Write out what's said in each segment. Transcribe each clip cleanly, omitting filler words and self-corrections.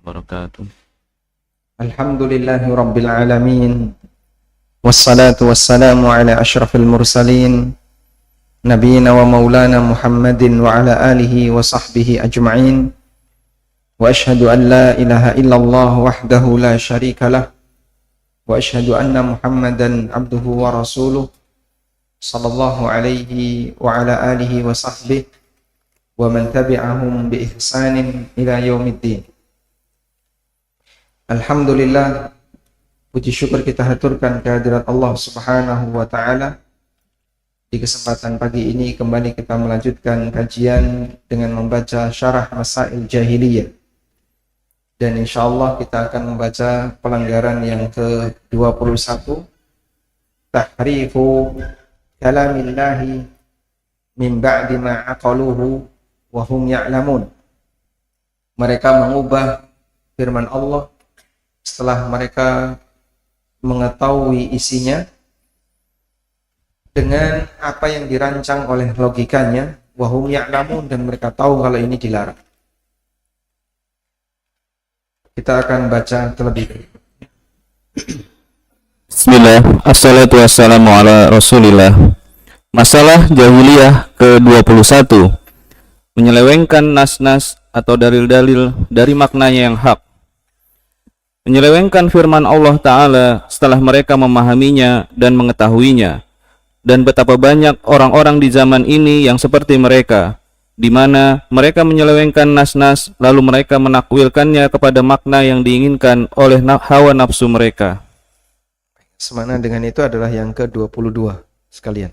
wabarakatuh. Alhamdulillahi Rabbil Alamin. Wassalatu wassalamu ala ashrafil mursalin Nabiina wa maulana Muhammadin wa ala alihi wa sahbihi ajma'in. Wa ashhadu an la ilaha illallah wahdahu la sharika lah. Wa ashhadu anna Muhammadan abduhu wa rasuluh sallallahu alaihi wa ala alihi wa sahbihi wa man tabi'ahum bi ihsanin ila yaumiddin. Alhamdulillah, puji syukur kita haturkan kehadirat Allah Subhanahu wa taala. Di kesempatan pagi ini kembali kita melanjutkan kajian dengan membaca Syarah Masail Jahiliyah. Dan insyaallah kita akan membaca pelanggaran yang ke-21, tahrifu kalamillahi min ba'di ma aqaluhu wa hum ya'lamun. Mereka mengubah firman Allah setelah mereka mengetahui isinya dengan apa yang dirancang oleh logikanya, wa hum ya'lamun, dan mereka tahu kalau ini dilarang. Kita akan baca terlebih dahulu. Bismillah, assalatu wassalamu ala rasulillah. Masalah jahiliyah ke-21, menyelewengkan nas-nas atau dalil-dalil dari maknanya yang hak. Menyelewengkan firman Allah Ta'ala setelah mereka memahaminya dan mengetahuinya. Dan betapa banyak orang-orang di zaman ini yang seperti mereka, di mana mereka menyelewengkan nas-nas lalu mereka menakwilkannya kepada makna yang diinginkan oleh hawa nafsu mereka. Semana dengan itu adalah yang ke-22 sekalian.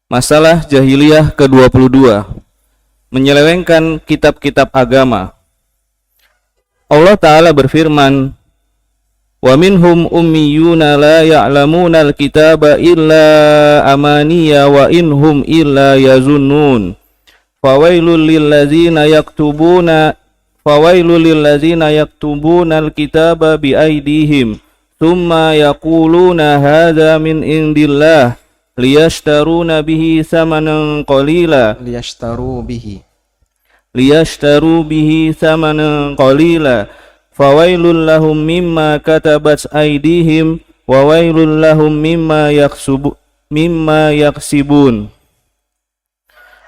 Masalah jahiliyah ke-22, menyelewengkan kitab-kitab agama. Allah Ta'ala berfirman, wa minhum ummiyuna la ya'lamuna al-kitaba illa amaniya wa inhum illa yazunnun. Fawailul lillazina yaktubuna al-kitaba biaydihim thumma yaquluna hadza min indillah liyashtaruna bihi thamanan qalila liyashtaru bihi thamanan qalila fawailul lahum mimma katabat aydihim wa wailul lahum mimma yaksibun.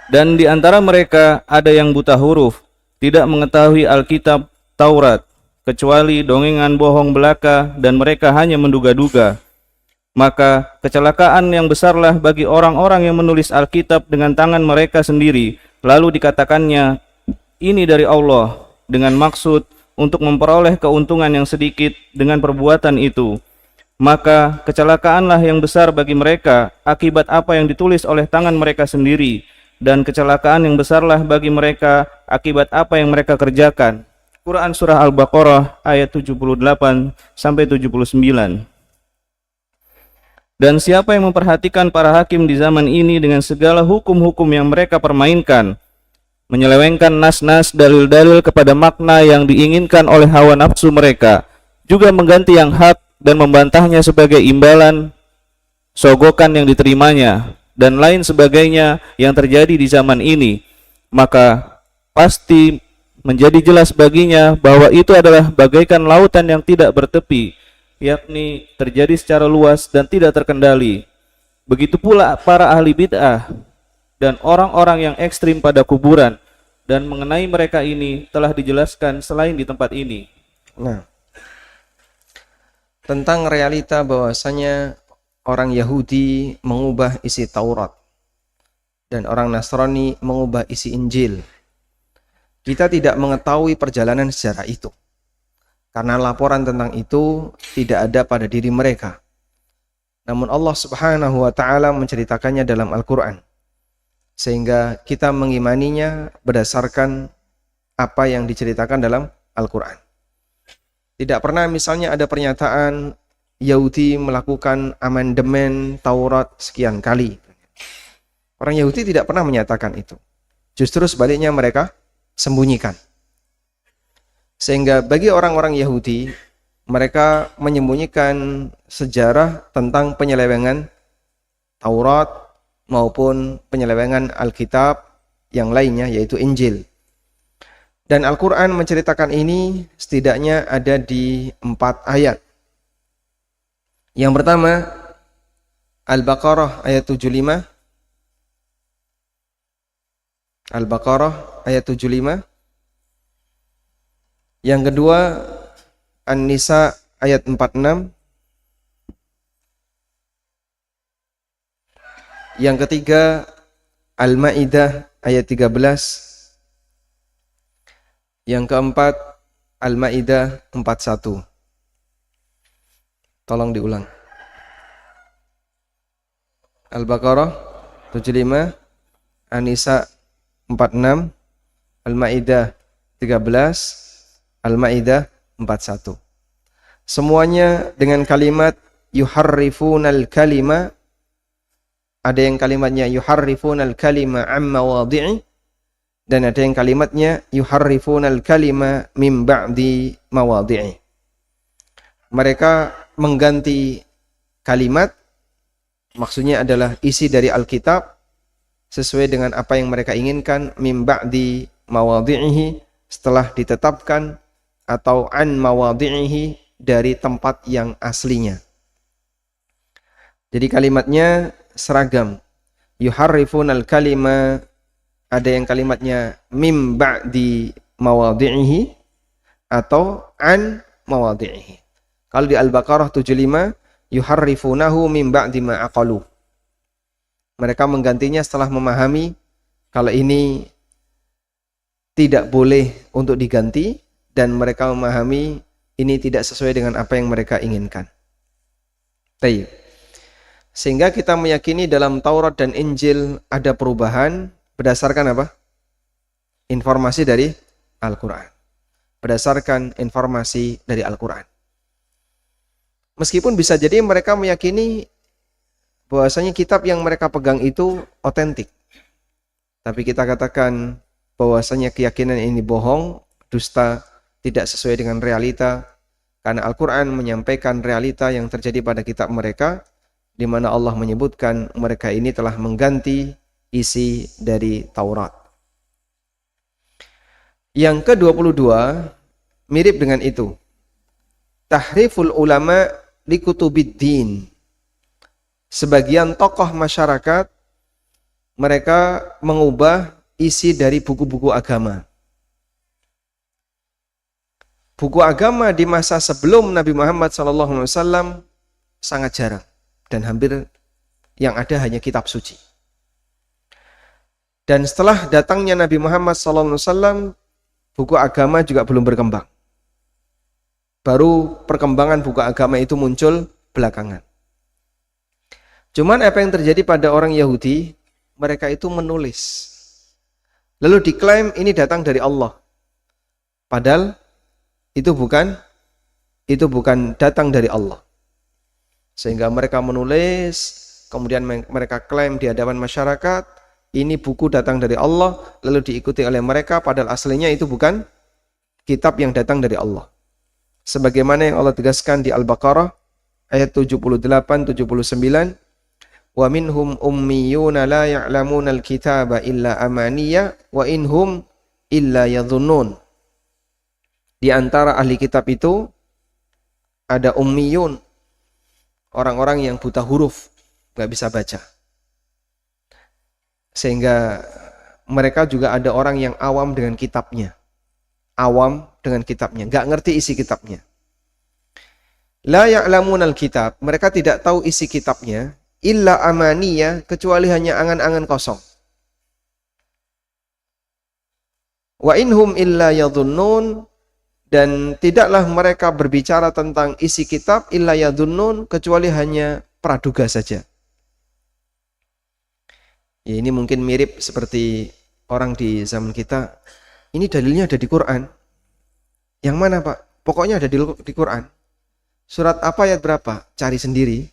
Dan di antara mereka ada yang buta huruf, tidak mengetahui Alkitab Taurat, kecuali dongengan bohong belaka, dan mereka hanya menduga-duga. Maka kecelakaan yang besarlah bagi orang-orang yang menulis Alkitab dengan tangan mereka sendiri, lalu dikatakannya, ini dari Allah, dengan maksud untuk memperoleh keuntungan yang sedikit dengan perbuatan itu. Maka kecelakaanlah yang besar bagi mereka akibat apa yang ditulis oleh tangan mereka sendiri, dan kecelakaan yang besarlah bagi mereka akibat apa yang mereka kerjakan. Quran Surah Al-Baqarah ayat 78 sampai 79. Dan siapa yang memperhatikan para hakim di zaman ini dengan segala hukum-hukum yang mereka permainkan, menyelewengkan nas-nas dalil-dalil kepada makna yang diinginkan oleh hawa nafsu mereka, juga mengganti yang hak dan membantahnya sebagai imbalan sogokan yang diterimanya, dan lain sebagainya yang terjadi di zaman ini, maka pasti menjadi jelas baginya bahwa itu adalah bagaikan lautan yang tidak bertepi, yakni terjadi secara luas dan tidak terkendali. Begitu pula para ahli bid'ah dan orang-orang yang ekstrim pada kuburan, dan mengenai mereka ini telah dijelaskan selain di tempat ini. Nah, tentang realita bahwasanya orang Yahudi mengubah isi Taurat dan orang Nasrani mengubah isi Injil. Kita tidak mengetahui perjalanan sejarah itu, karena laporan tentang itu tidak ada pada diri mereka. Namun Allah Subhanahu wa ta'ala menceritakannya dalam Al-Quran, sehingga kita mengimaninya berdasarkan apa yang diceritakan dalam Al-Quran. Tidak pernah misalnya ada pernyataan Yahudi melakukan amandemen Taurat sekian kali. Orang Yahudi tidak pernah menyatakan itu. Justru sebaliknya mereka sembunyikan. Sehingga bagi orang-orang Yahudi, mereka menyembunyikan sejarah tentang penyelewengan Taurat maupun penyelewengan Alkitab yang lainnya, yaitu Injil. Dan Al-Quran menceritakan ini setidaknya ada di 4 ayat. Yang pertama, Al-Baqarah ayat 75. Al-Baqarah ayat 75. Yang kedua, An-Nisa ayat 46. Yang ketiga, Al-Maidah ayat 13. Yang keempat, Al-Maidah 41. Tolong diulang. Al-Baqarah 75, An-Nisa 46, Al-Maidah 13, Al-Maidah 41. Semuanya dengan kalimat yuharrifunal kalima. Ada yang kalimatnya yuharrifunal kalima amma wadi'i, dan ada yang kalimatnya yuharrifunal kalima min ba'di mawadi'i. Mereka mengganti kalimat, maksudnya adalah isi dari Alkitab sesuai dengan apa yang mereka inginkan, min ba'di mawadi'ihi, setelah ditetapkan, atau an mawadi'ihi, dari tempat yang aslinya. Jadi kalimatnya seragam. Yuharrifunal kalima, ada yang kalimatnya mim ba'di mawadhi'ihi atau an mawadhi'ihi. Kalau di Al-Baqarah 75, yuharrifunahu mim ba'di ma aqalu. Mereka menggantinya setelah memahami kalau ini tidak boleh untuk diganti, dan mereka memahami ini tidak sesuai dengan apa yang mereka inginkan. Baik. Sehingga kita meyakini dalam Taurat dan Injil ada perubahan berdasarkan apa? Informasi dari Al-Quran. Berdasarkan informasi dari Al-Quran. Meskipun bisa jadi mereka meyakini bahwasanya kitab yang mereka pegang itu otentik. Tapi kita katakan bahwasanya keyakinan ini bohong, dusta, tidak sesuai dengan realita. Karena Al-Quran menyampaikan realita yang terjadi pada kitab mereka, di mana Allah menyebutkan mereka ini telah mengganti isi dari Taurat. Yang ke-22 mirip dengan itu. Tahriful ulama likutubiddin. Sebagian tokoh masyarakat mereka mengubah isi dari buku-buku agama. Buku agama di masa sebelum Nabi Muhammad SAW sangat jarang. Dan hampir yang ada hanya kitab suci. Dan setelah datangnya Nabi Muhammad SAW, buku agama juga belum berkembang. Baru perkembangan buku agama itu muncul belakangan. Cuman apa yang terjadi pada orang Yahudi, mereka itu menulis. Lalu diklaim ini datang dari Allah. Padahal itu bukan datang dari Allah. Sehingga mereka menulis, kemudian mereka klaim di hadapan masyarakat, ini buku datang dari Allah, lalu diikuti oleh mereka, padahal aslinya itu bukan kitab yang datang dari Allah. Sebagaimana yang Allah tegaskan di Al-Baqarah, ayat 78-79, wa minhum ummiyuna la ya'lamuna al-kitaba illa amaniya, wa inhum illa yadhunnun. Di antara ahli kitab itu, ada ummiyun, orang-orang yang buta huruf, gak bisa baca. Sehingga mereka juga ada orang yang awam dengan kitabnya. Awam dengan kitabnya, gak ngerti isi kitabnya. La ya'lamunal kitab, mereka tidak tahu isi kitabnya, illa amaniya, kecuali hanya angan-angan kosong. Wa inhum illa yadhunnun, dan tidaklah mereka berbicara tentang isi kitab illa yadhunnun, kecuali hanya praduga saja. Ya, ini mungkin mirip seperti orang di zaman kita. Ini dalilnya ada di Quran. Yang mana Pak? Pokoknya ada di Quran. Surat apa, ayat berapa? Cari sendiri.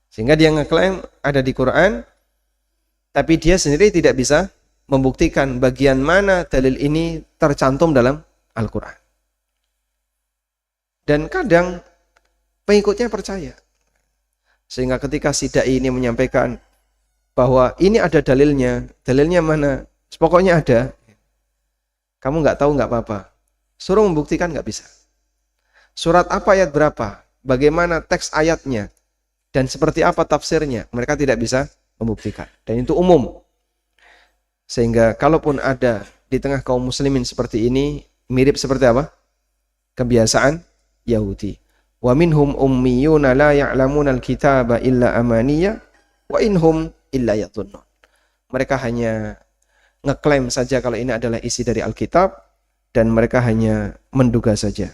Sehingga dia ngeklaim ada di Quran, tapi dia sendiri tidak bisa membuktikan bagian mana dalil ini tercantum dalam Al-Quran. Dan kadang pengikutnya percaya. Sehingga ketika si dai ini menyampaikan bahwa ini ada dalilnya mana? Pokoknya ada. Kamu nggak tahu nggak apa-apa. Suruh membuktikan nggak bisa. Surat apa ayat berapa? Bagaimana teks ayatnya? Dan seperti apa tafsirnya? Mereka tidak bisa membuktikan. Dan itu umum. Sehingga kalaupun ada di tengah kaum muslimin seperti ini, mirip seperti apa? Kebiasaan Yahudi. Wa minhum ummiyuna la ya'lamuna al-kitaba illa amaniya wa inhum illa yadhunnun. Mereka hanya ngeklaim saja kalau ini adalah isi dari Alkitab dan mereka hanya menduga saja.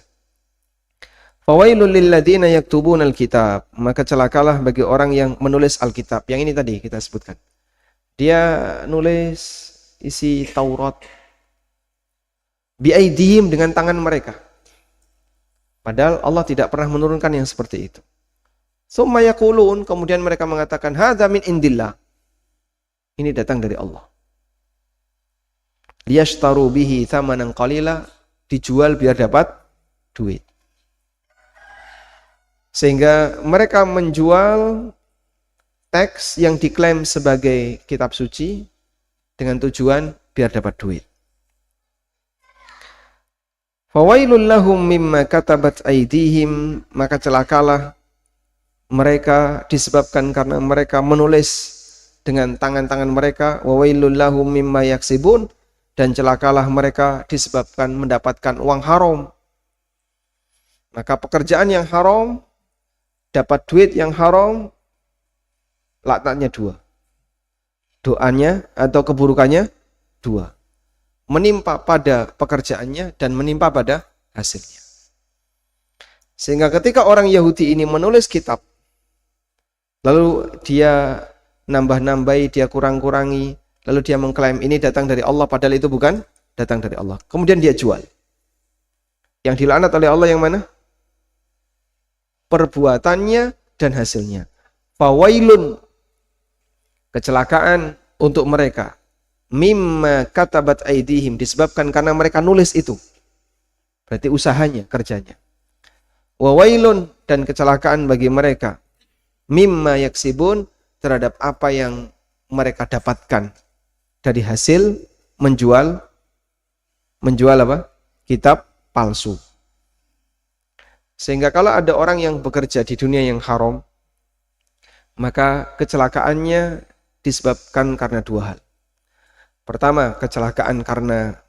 Fawailul lil ladzina yaktubuna alkitab, maka celakalah bagi orang yang menulis Alkitab. Yang ini tadi kita sebutkan. Dia nulis isi Taurat biaidihim dengan tangan mereka. Padahal Allah tidak pernah menurunkan yang seperti itu. Summa yaqulun, kemudian mereka mengatakan hadza min indillah. Ini datang dari Allah. Liyashtaru bihi thamanan qalila, dijual biar dapat duit. Sehingga mereka menjual teks yang diklaim sebagai kitab suci dengan tujuan biar dapat duit. Fawailul lahum mimma katabat aydihim, maka celakalah mereka disebabkan karena mereka menulis dengan tangan-tangan mereka. Wawailul lahum mimma yaksibun, dan celakalah mereka disebabkan mendapatkan uang haram. Maka pekerjaan yang haram, dapat duit yang haram, laknatnya dua. Doanya atau keburukannya dua. Menimpa pada pekerjaannya dan menimpa pada hasilnya. Sehingga ketika orang Yahudi ini menulis kitab, lalu dia nambah-nambahi, dia kurang-kurangi, lalu dia mengklaim ini datang dari Allah, padahal itu bukan datang dari Allah. Kemudian dia jual. Yang dilaknat oleh Allah yang mana? Perbuatannya dan hasilnya. Fawailun, kecelakaan untuk mereka. Mimma katabat aydihim, disebabkan karena mereka nulis itu. Berarti usahanya, kerjanya. Wawailun, dan kecelakaan bagi mereka. Mimma yaksibun, terhadap apa yang mereka dapatkan dari hasil menjual apa? Kitab palsu. Sehingga kalau ada orang yang bekerja di dunia yang haram, maka kecelakaannya disebabkan karena dua hal. Pertama, kecelakaan karena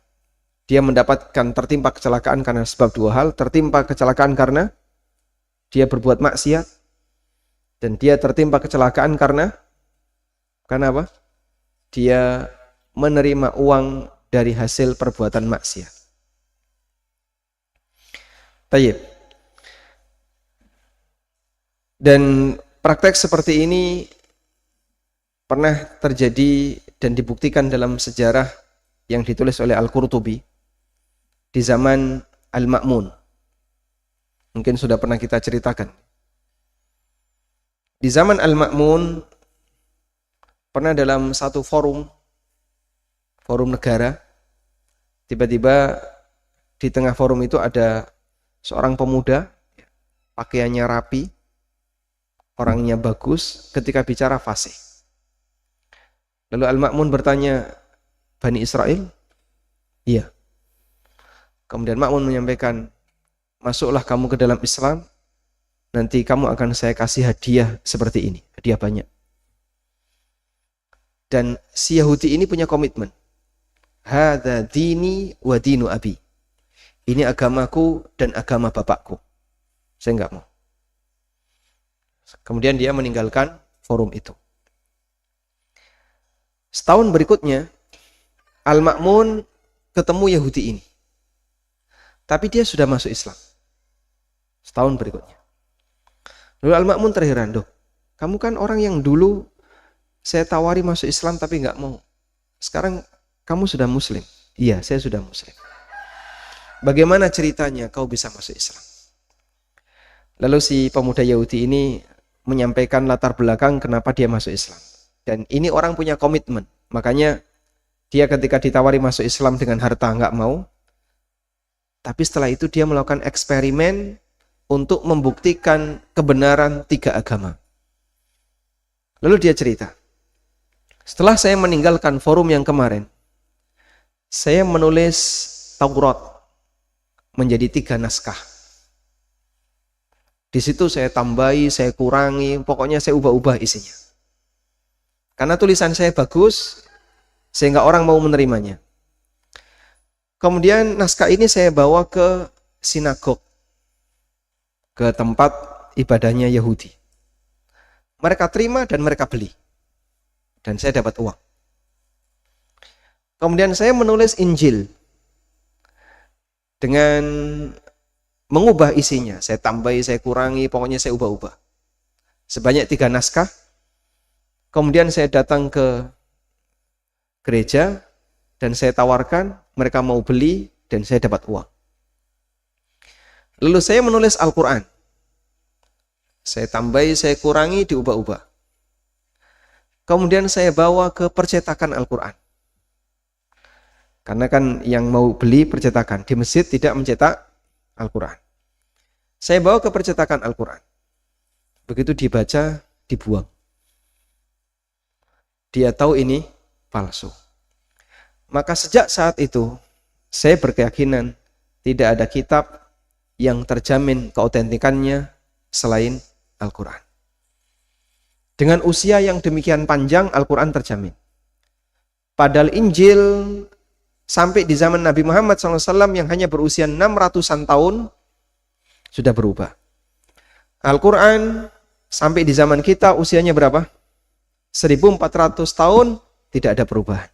dia mendapatkan, tertimpa kecelakaan karena sebab dua hal. Tertimpa kecelakaan karena dia berbuat maksiat, dan dia tertimpa kecelakaan karena apa? Dia menerima uang dari hasil perbuatan maksiat. Tayyib. Dan praktek seperti ini pernah terjadi dan dibuktikan dalam sejarah yang ditulis oleh Al-Qurtubi di zaman Al-Ma'mun. Mungkin sudah pernah kita ceritakan. Di zaman Al-Ma'mun pernah dalam satu forum negara, tiba-tiba di tengah forum itu ada seorang pemuda, pakaiannya rapi, orangnya bagus, ketika bicara fasih. Lalu Al-Ma'mun bertanya, Bani Israel? Iya. Kemudian Ma'mun menyampaikan, masuklah kamu ke dalam Islam, nanti kamu akan saya kasih hadiah seperti ini, hadiah banyak. Dan si Yahudi ini punya komitmen. Hadza dini wa dinu abi. Ini agamaku dan agama bapakku. Saya enggak mau. Kemudian dia meninggalkan forum itu. Setahun berikutnya, Al-Ma'mun ketemu Yahudi ini. Tapi dia sudah masuk Islam. Setahun berikutnya. Lalu Al-Ma'mun terheran, "Duh, kamu kan orang yang dulu saya tawari masuk Islam tapi nggak mau. Sekarang kamu sudah Muslim." "Iya, saya sudah Muslim." "Bagaimana ceritanya kau bisa masuk Islam?" Lalu si pemuda Yahudi ini menyampaikan latar belakang kenapa dia masuk Islam. Dan ini orang punya komitmen. Makanya dia ketika ditawari masuk Islam dengan harta nggak mau. Tapi setelah itu dia melakukan eksperimen untuk membuktikan kebenaran 3 agama. Lalu dia cerita, setelah saya meninggalkan forum yang kemarin, saya menulis Taurat menjadi 3 naskah. Di situ saya tambahi, saya kurangi, pokoknya saya ubah-ubah isinya. Karena tulisan saya bagus, sehingga orang mau menerimanya. Kemudian naskah ini saya bawa ke sinagog, ke tempat ibadahnya Yahudi. Mereka terima dan mereka beli. Dan saya dapat uang. Kemudian saya menulis Injil dengan mengubah isinya. Saya tambahi, saya kurangi, pokoknya saya ubah-ubah. Sebanyak 3 naskah. Kemudian saya datang ke gereja dan saya tawarkan, mereka mau beli dan saya dapat uang. Lalu saya menulis Al-Quran. Saya tambahi, saya kurangi, diubah-ubah. Kemudian saya bawa ke percetakan Al-Quran. Karena kan yang mau beli percetakan, di masjid tidak mencetak Al-Quran. Saya bawa ke percetakan Al-Quran. Begitu dibaca, dibuang. Dia tahu ini palsu. Maka sejak saat itu, saya berkeyakinan tidak ada kitab yang terjamin keautentikannya selain Al-Quran. Dengan usia yang demikian panjang, Al-Quran terjamin. Padahal Injil sampai di zaman Nabi Muhammad SAW yang hanya berusia 600-an tahun, sudah berubah. Al-Quran sampai di zaman kita usianya berapa? 1400 tahun, tidak ada perubahan.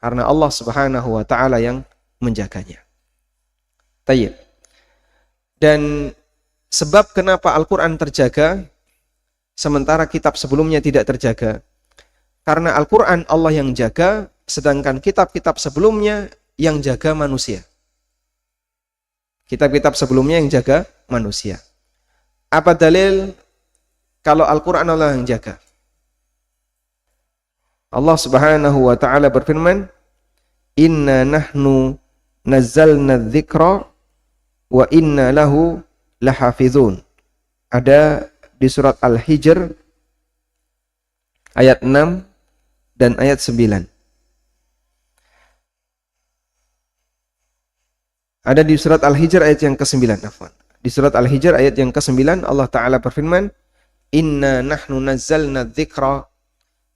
Karena Allah Subhanahu wa Ta'ala yang menjaganya. Tayyib. Dan sebab kenapa Al-Quran terjaga, sementara kitab sebelumnya tidak terjaga. Karena Al-Quran Allah yang jaga, sedangkan kitab-kitab sebelumnya yang jaga manusia. Kitab-kitab sebelumnya yang jaga manusia. Apa dalil kalau Al-Quran Allah yang jaga? Allah Subhanahu wa Ta'ala berfirman, "Inna nahnu nazzalna dzikra wa inna lahu lahafizun." Ada di surat Al-Hijr ayat 6 dan ayat 9. Ada di surat Al-Hijr ayat yang ke-9, afwan. Di surat Al-Hijr ayat yang ke-9 Allah Ta'ala berfirman, "Inna nahnu nazzalna dzikra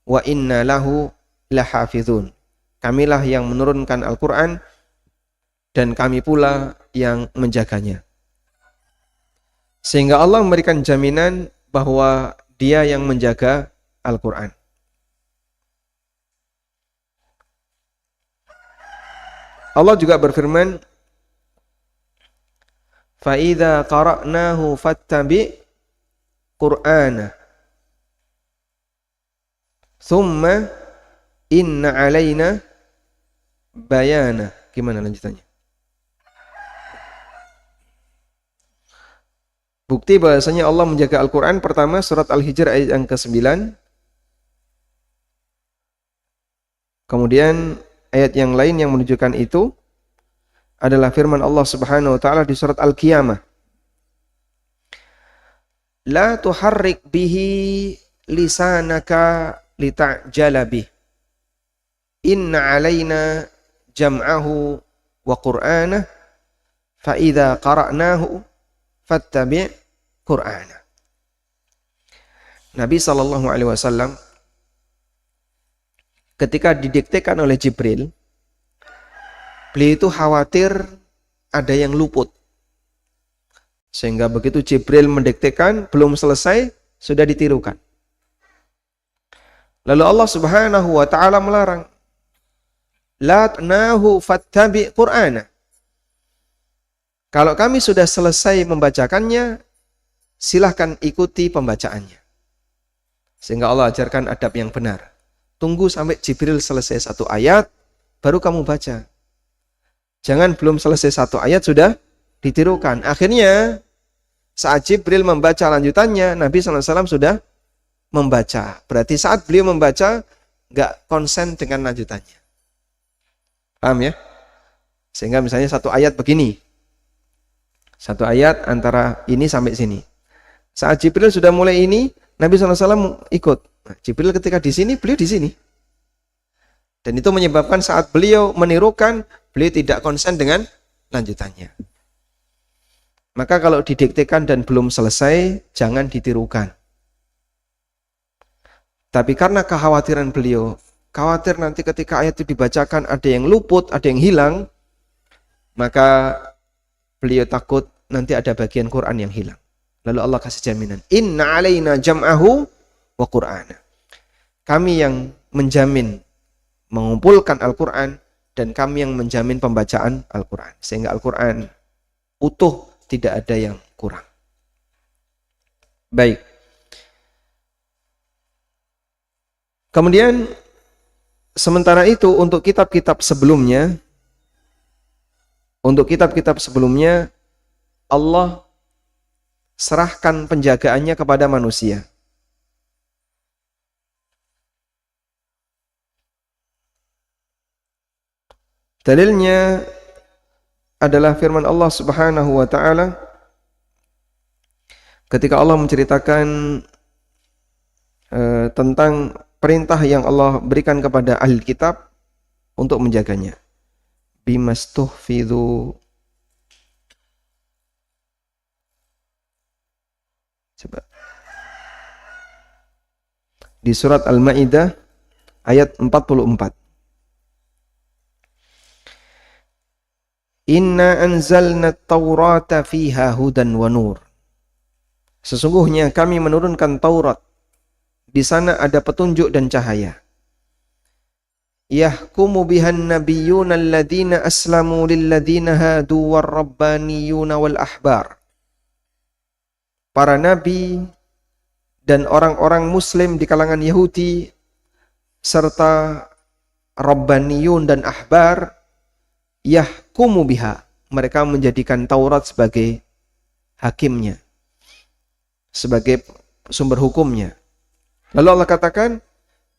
wa inna lahu lahafizun." Kamilah yang menurunkan Al-Quran dan kami pula yang menjaganya. Sehingga Allah memberikan jaminan bahwa Dia yang menjaga Al-Quran. Allah juga berfirman, "Fa'idha qara'nahu fattabi' Qur'ana thumma inna alaina bayana." Gimana lanjutannya? Bukti bahasanya Allah menjaga Al-Quran, pertama surat Al-Hijr ayat yang ke-9. Kemudian ayat yang lain yang menunjukkan itu adalah firman Allah Subhanahu wa Ta'ala di surat Al-Qiyamah. "La tuharrik bihi lisanaka lita'jala bih. Inna alaina jam'ahu wa qur'anah fa idza qara'nahu fattabi' qur'ana." Nabi SAW ketika didiktekan oleh Jibril, beliau itu khawatir ada yang luput. Sehingga begitu Jibril mendiktekan, belum selesai, sudah ditirukan. Lalu Allah Subhanahu wa Ta'ala melarang, "La ta'nahu fattabi' qur'ana." Kalau kami sudah selesai membacakannya, silahkan ikuti pembacaannya. Sehingga Allah ajarkan adab yang benar. Tunggu sampai Jibril selesai satu ayat, baru kamu baca. Jangan belum selesai satu ayat sudah ditirukan. Akhirnya saat Jibril membaca lanjutannya, Nabi SAW sudah membaca. Berarti saat beliau membaca, nggak konsen dengan lanjutannya. Paham ya? Sehingga misalnya satu ayat begini. Satu ayat antara ini sampai sini. Saat Jibril sudah mulai ini, Nabi SAW ikut. Nah, Jibril ketika di sini, beliau di sini. Dan itu menyebabkan saat beliau menirukan, beliau tidak konsen dengan lanjutannya. Maka kalau didiktekan dan belum selesai, jangan ditirukan. Tapi karena kekhawatiran beliau, khawatir nanti ketika ayat itu dibacakan ada yang luput, ada yang hilang, maka beliau takut nanti ada bagian Quran yang hilang. Lalu Allah kasih jaminan, inna alaina jam'ahu wa qur'ana. Kami yang menjamin mengumpulkan Al-Quran dan kami yang menjamin pembacaan Al-Quran. Sehingga Al-Quran utuh, tidak ada yang kurang. Baik. Kemudian sementara itu untuk kitab-kitab sebelumnya, Allah serahkan penjagaannya kepada manusia. Dalilnya adalah firman Allah Subhanahu wa taala ketika Allah menceritakan tentang perintah yang Allah berikan kepada ahli kitab untuk menjaganya. Bimastuhfidhu. Coba. Di surat Al-Maidah ayat 44. Inna anzalna at-taurata fiha hudan wa nur. Sesungguhnya kami menurunkan Taurat. Di sana ada petunjuk dan cahaya. Yahkumu bihan nabiyyuna alladhina aslamu lilladhina hadu war-rabbaniyuna wal-ahbar. Para nabi dan orang-orang muslim di kalangan Yahudi serta rabbaniyun dan ahbar, yahkumu biha, mereka menjadikan Taurat sebagai hakimnya, sebagai sumber hukumnya. Lalu Allah katakan,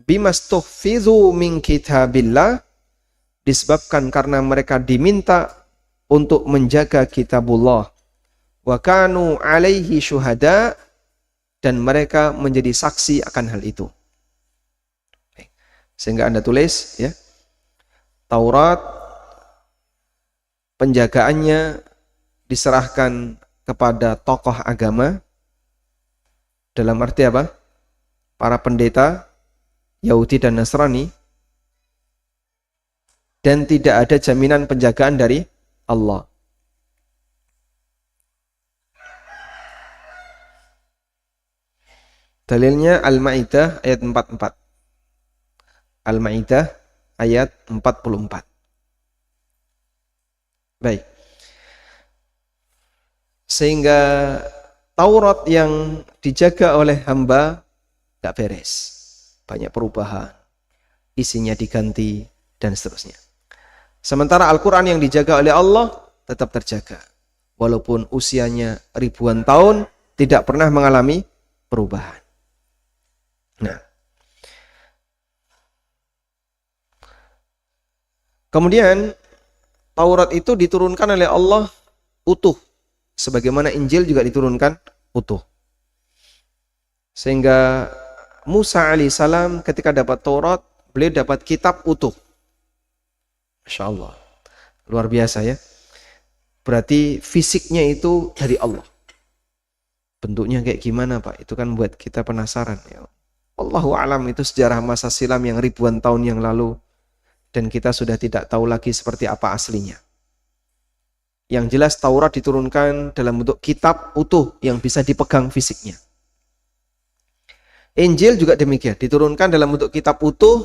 bimastuhfidhu min kitabillah, disebabkan karena mereka diminta untuk menjaga kitabullah, wa kanu alaihi syuhada, dan mereka menjadi saksi akan hal itu. Sehingga Anda tulis ya, Taurat penjagaannya diserahkan kepada tokoh agama, dalam arti apa? Para pendeta Yahudi dan Nasrani, dan tidak ada jaminan penjagaan dari Allah. Dalilnya Al-Maidah ayat 44. Al-Maidah ayat 44. Baik. Sehingga Taurat yang dijaga oleh hamba gak beres. Banyak perubahan. Isinya diganti dan seterusnya. Sementara Al-Quran yang dijaga oleh Allah tetap terjaga. Walaupun usianya ribuan tahun tidak pernah mengalami perubahan. Nah. Kemudian Taurat itu diturunkan oleh Allah utuh. Sebagaimana Injil juga diturunkan utuh. Sehingga Musa alaihissalam ketika dapat Taurat, beliau dapat kitab utuh. Masya Allah. Luar biasa ya. Berarti fisiknya itu dari Allah. Bentuknya kayak gimana Pak? Itu kan buat kita penasaran. Ya. Allahu a'lam, itu sejarah masa silam yang ribuan tahun yang lalu. Dan kita sudah tidak tahu lagi seperti apa aslinya. Yang jelas Taurat diturunkan dalam bentuk kitab utuh yang bisa dipegang fisiknya. Injil juga demikian, diturunkan dalam bentuk kitab utuh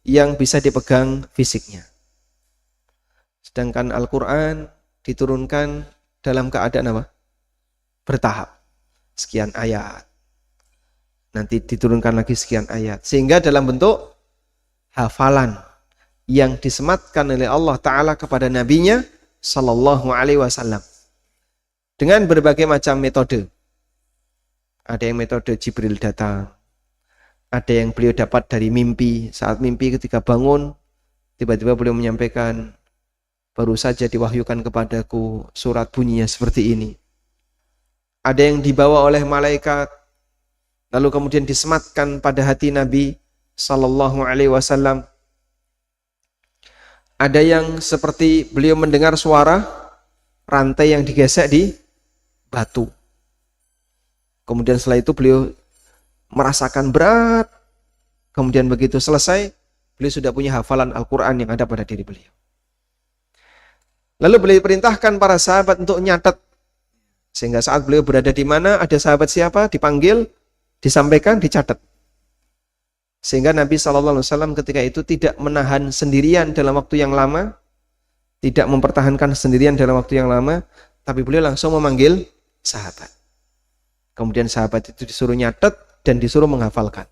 yang bisa dipegang fisiknya. Sedangkan Al-Quran diturunkan dalam keadaan apa? Bertahap. Sekian ayat. Nanti diturunkan lagi sekian ayat. Sehingga dalam bentuk hafalan yang disematkan oleh Allah Ta'ala kepada Nabi-Nya Sallallahu Alaihi Wasallam dengan berbagai macam metode. Ada yang metode Jibril datang, ada yang beliau dapat dari mimpi. Saat mimpi ketika bangun, tiba-tiba beliau menyampaikan, baru saja diwahyukan kepadaku surat bunyinya seperti ini. Ada yang dibawa oleh malaikat, lalu kemudian disematkan pada hati Nabi Sallallahu Alaihi Wasallam. Ada yang seperti beliau mendengar suara rantai yang digesek di batu. Kemudian setelah itu beliau merasakan berat. Kemudian begitu selesai, beliau sudah punya hafalan Al-Quran yang ada pada diri beliau. Lalu beliau perintahkan para sahabat untuk nyatet. Sehingga saat beliau berada di mana, ada sahabat siapa, dipanggil, disampaikan, dicatat. Sehingga Nabi SAW ketika itu tidak menahan sendirian dalam waktu yang lama, tidak mempertahankan sendirian dalam waktu yang lama, tapi beliau langsung memanggil sahabat. Kemudian sahabat itu disuruh nyatet dan disuruh menghafalkan.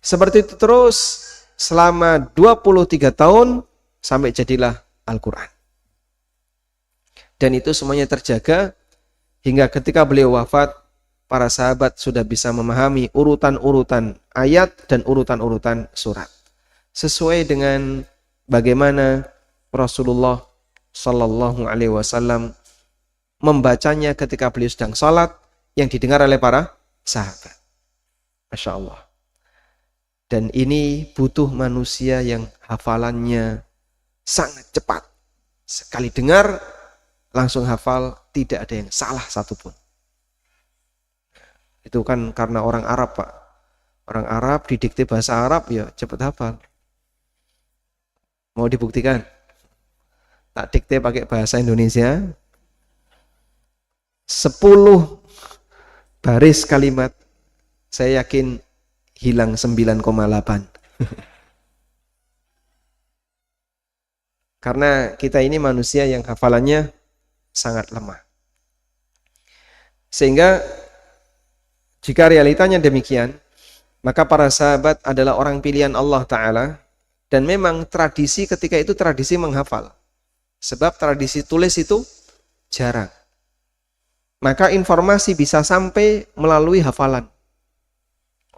Seperti itu terus selama 23 tahun sampai jadilah Al-Quran. Dan itu semuanya terjaga hingga ketika beliau wafat, para sahabat sudah bisa memahami urutan-urutan ayat dan urutan-urutan surat. Sesuai dengan bagaimana Rasulullah Sallallahu Alaihi Wasallam membacanya ketika beliau sedang salat yang didengar oleh para sahabat. Masya Allah. Dan ini butuh manusia yang hafalannya sangat cepat. Sekali dengar, langsung hafal, tidak ada yang salah satupun. Itu kan karena orang Arab, Pak. Orang Arab didikte bahasa Arab, ya cepat hafal. Mau dibuktikan? Tak dikte pakai bahasa Indonesia. 10 baris kalimat, saya yakin hilang 9,8. Karena kita ini manusia yang hafalannya sangat lemah. Sehingga jika realitanya demikian, maka para sahabat adalah orang pilihan Allah Ta'ala, dan memang tradisi ketika itu tradisi menghafal. Sebab tradisi tulis itu jarang. Maka informasi bisa sampai melalui hafalan.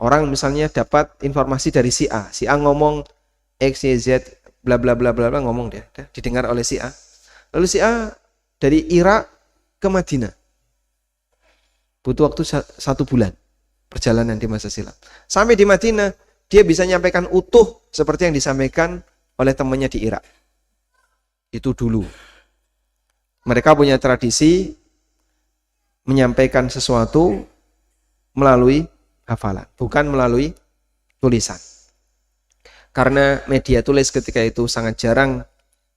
Orang misalnya dapat informasi dari si A ngomong X, Y, Z, bla bla bla bla bla, ngomong dia, didengar oleh si A. Lalu si A dari Irak ke Madinah. Butuh waktu 1 bulan perjalanan di masa silam. Sampai di Madinah, dia bisa menyampaikan utuh seperti yang disampaikan oleh temannya di Irak. Itu dulu. Mereka punya tradisi menyampaikan sesuatu melalui hafalan, bukan melalui tulisan. Karena media tulis ketika itu sangat jarang,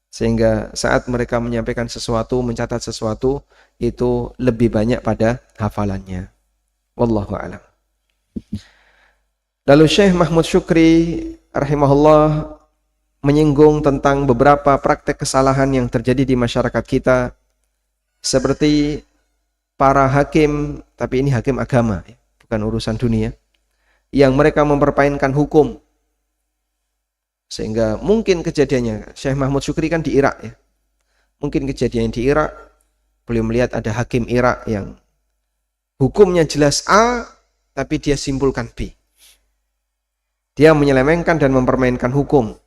sehingga saat mereka menyampaikan sesuatu, mencatat sesuatu, itu lebih banyak pada hafalannya. Wallahu a'lam. Lalu Syekh Mahmud Syukri rahimahullah menyinggung tentang beberapa praktek kesalahan yang terjadi di masyarakat kita, seperti para hakim, tapi ini hakim agama, bukan urusan dunia, yang mereka mempermainkan hukum. Sehingga mungkin kejadiannya, Syekh Mahmud Syukri kan di Irak ya. Mungkin kejadian di Irak, beliau melihat ada hakim Irak yang hukumnya jelas A, tapi dia simpulkan B. Dia menyelewengkan dan mempermainkan hukum.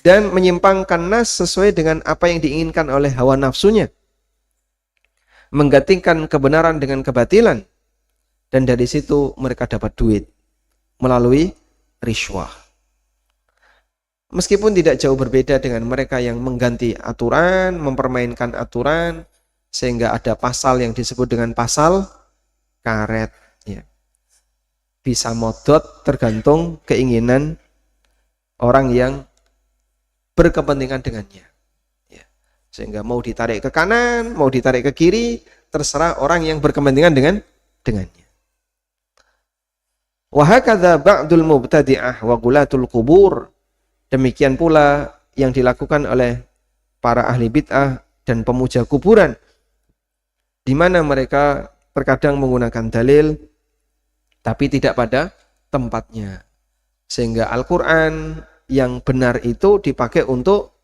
Dan menyimpangkan nas sesuai dengan apa yang diinginkan oleh hawa nafsunya. Menggantikan kebenaran dengan kebatilan. Dan dari situ mereka dapat duit melalui rishwah. Meskipun tidak jauh berbeda dengan mereka yang mengganti aturan, mempermainkan aturan, sehingga ada pasal yang disebut dengan pasal karet. Ya. Bisa modot tergantung keinginan orang yang berkepentingan dengannya. Ya. Sehingga mau ditarik ke kanan, mau ditarik ke kiri, terserah orang yang berkepentingan dengannya. Wa hakadza ba'dul mubtadi'ah wa gulatul qubur. Demikian pula yang dilakukan oleh para ahli bid'ah dan pemuja kuburan, di mana mereka terkadang menggunakan dalil tapi tidak pada tempatnya, sehingga Al-Quran yang benar itu dipakai untuk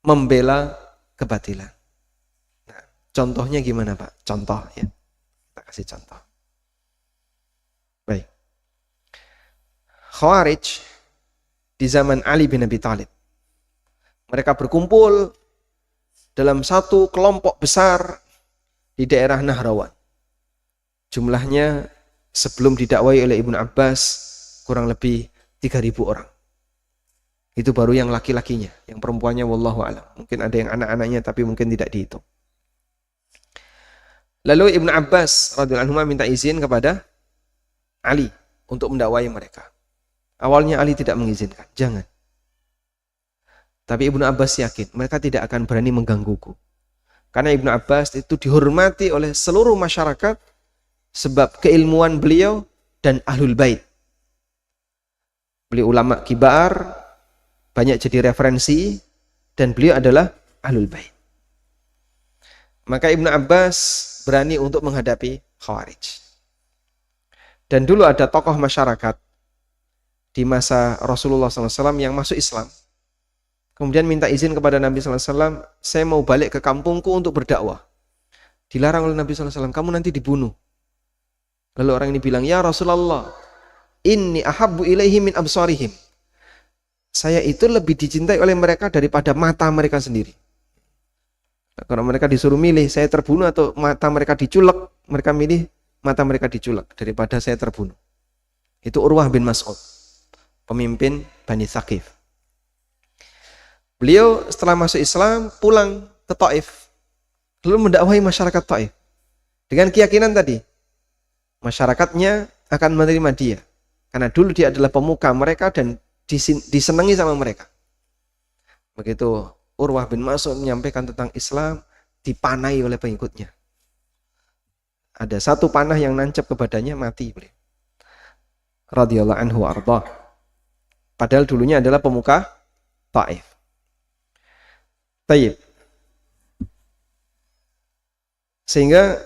membela kebatilan. Nah, contohnya gimana Pak? Contoh ya, kita kasih contoh. Baik, Khawarij di zaman Ali bin Abi Thalib. Mereka berkumpul dalam satu kelompok besar di daerah Nahrawan. Jumlahnya sebelum didakwai oleh Ibnu Abbas kurang lebih 3.000 orang. Itu baru yang laki-lakinya, yang perempuannya wallahu a'lam. Mungkin ada yang anak-anaknya tapi mungkin tidak dihitung. Lalu Ibnu Abbas radhiyallahu anhu minta izin kepada Ali untuk mendakwai mereka. Awalnya Ali tidak mengizinkan, jangan. Tapi Ibnu Abbas yakin mereka tidak akan berani menggangguku. Karena Ibnu Abbas itu dihormati oleh seluruh masyarakat sebab keilmuan beliau dan ahlul bait. Beliau ulama kibar, banyak jadi referensi, dan beliau adalah ahlul bait. Maka Ibnu Abbas berani untuk menghadapi Khawarij. Dan dulu ada tokoh masyarakat di masa Rasulullah SAW yang masuk Islam. Kemudian minta izin kepada Nabi SAW, saya mau balik ke kampungku untuk berdakwah. Dilarang oleh Nabi SAW, kamu nanti dibunuh. Lalu orang ini bilang, ya Rasulullah, inni ahabbu ilaihi min absarihim. Saya itu lebih dicintai oleh mereka daripada mata mereka sendiri. Kalau mereka disuruh milih, saya terbunuh atau mata mereka diculek, mereka milih mata mereka diculek daripada saya terbunuh. Itu Urwah bin Mas'ud, pemimpin Bani Thaqif. Beliau setelah masuk Islam pulang ke Taif, lalu mendakwahi masyarakat Taif dengan keyakinan tadi, masyarakatnya akan menerima dia karena dulu dia adalah pemuka mereka dan disenangi sama mereka. Begitu Urwah bin Mas'ud menyampaikan tentang Islam, dipanai oleh pengikutnya. Ada satu panah yang nancap ke badannya, mati beliau. Radhiyallahu anhu arda. Padahal dulunya adalah pemuka Taif. Taib. Sehingga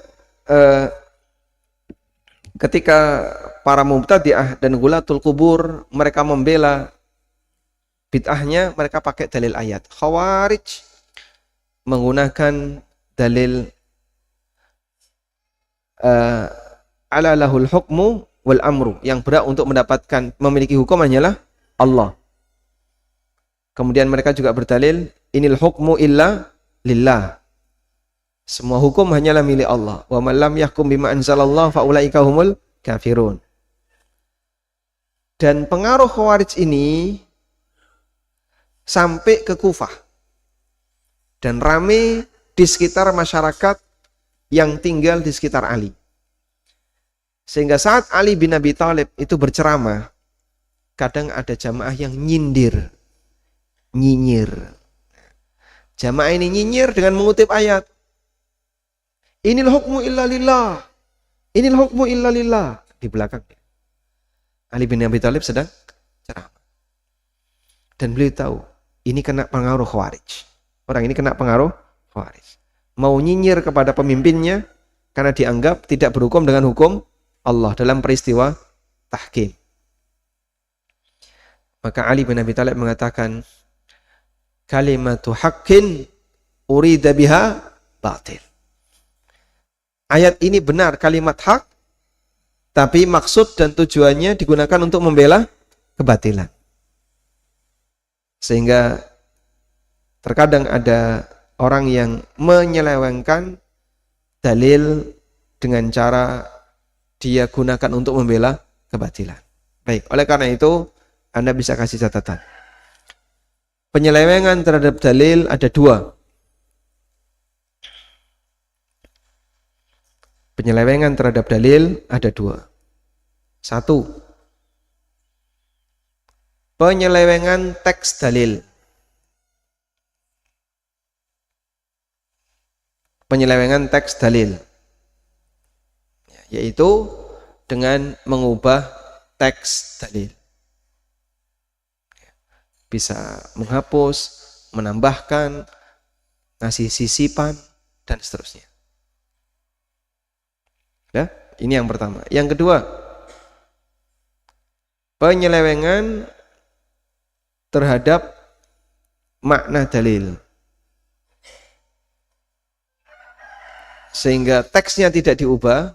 ketika para mubtadi'ah dan gulatul kubur mereka membela bid'ahnya, mereka pakai dalil ayat. Khawarij menggunakan dalil ala lahul hukmu wal amru, yang berhak untuk mendapatkan memiliki hukum hanyalah Allah. Kemudian mereka juga berdalil inil hukmu illa lillah. Semua hukum hanyalah milik Allah. Wa man lam yahkum bima anzalallah fa ulaika humul kafirun. Dan pengaruh Khawarij ini sampai ke Kufah dan rame di sekitar masyarakat yang tinggal di sekitar Ali. Sehingga saat Ali bin Abi Thalib itu berceramah, kadang ada jamaah yang nyinyir. Jamaah ini nyinyir dengan mengutip ayat. Inil hukmu illa lillah. Inil hukmu illa lillah. Di belakangnya Ali bin Abi Thalib sedang ceramah. Dan beliau tahu ini kena pengaruh Khawarij. Orang ini kena pengaruh Khawarij. Mau nyinyir kepada pemimpinnya karena dianggap tidak berhukum dengan hukum Allah dalam peristiwa tahkim. Maka Ali bin Abi Thalib mengatakan, kalimatu haqqin urida biha batil. Ayat ini benar, kalimat hak, tapi maksud dan tujuannya digunakan untuk membela kebatilan. Sehingga terkadang ada orang yang menyelewengkan dalil dengan cara dia gunakan untuk membela kebatilan. Baik, oleh karena itu Anda bisa kasih catatan. Penyelewengan terhadap dalil ada dua. Penyelewengan terhadap dalil ada dua. Satu, penyelewengan teks dalil. Penyelewengan teks dalil, yaitu dengan mengubah teks dalil. Bisa menghapus, menambahkan, ngasih sisipan, dan seterusnya. Ya, ini yang pertama. Yang kedua, penyelewengan terhadap makna dalil. Sehingga teksnya tidak diubah,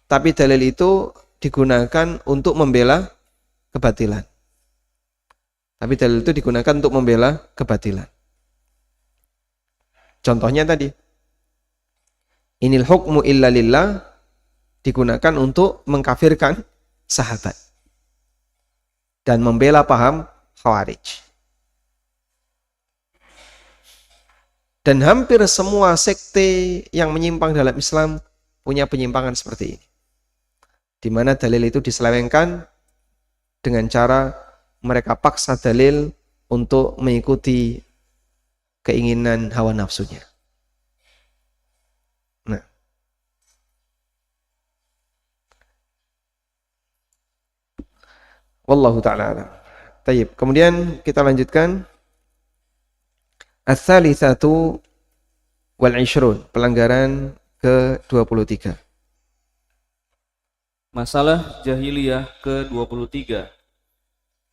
tapi dalil itu digunakan untuk membela kebatilan. Tapi dalil itu digunakan untuk membela kebatilan. Contohnya tadi, inil hukmu illa lillah digunakan untuk mengkafirkan sahabat dan membela paham Khawarij. Dan hampir semua sekte yang menyimpang dalam Islam punya penyimpangan seperti ini, di mana dalil itu diselewengkan dengan cara mereka paksa dalil untuk mengikuti keinginan hawa nafsunya. Nah, wallahu ta'ala alam. Tayyib. Kemudian kita lanjutkan Ats-Tsalitsatu wal 'Ishrun, pelanggaran ke-23. Masalah jahiliyah ke-23.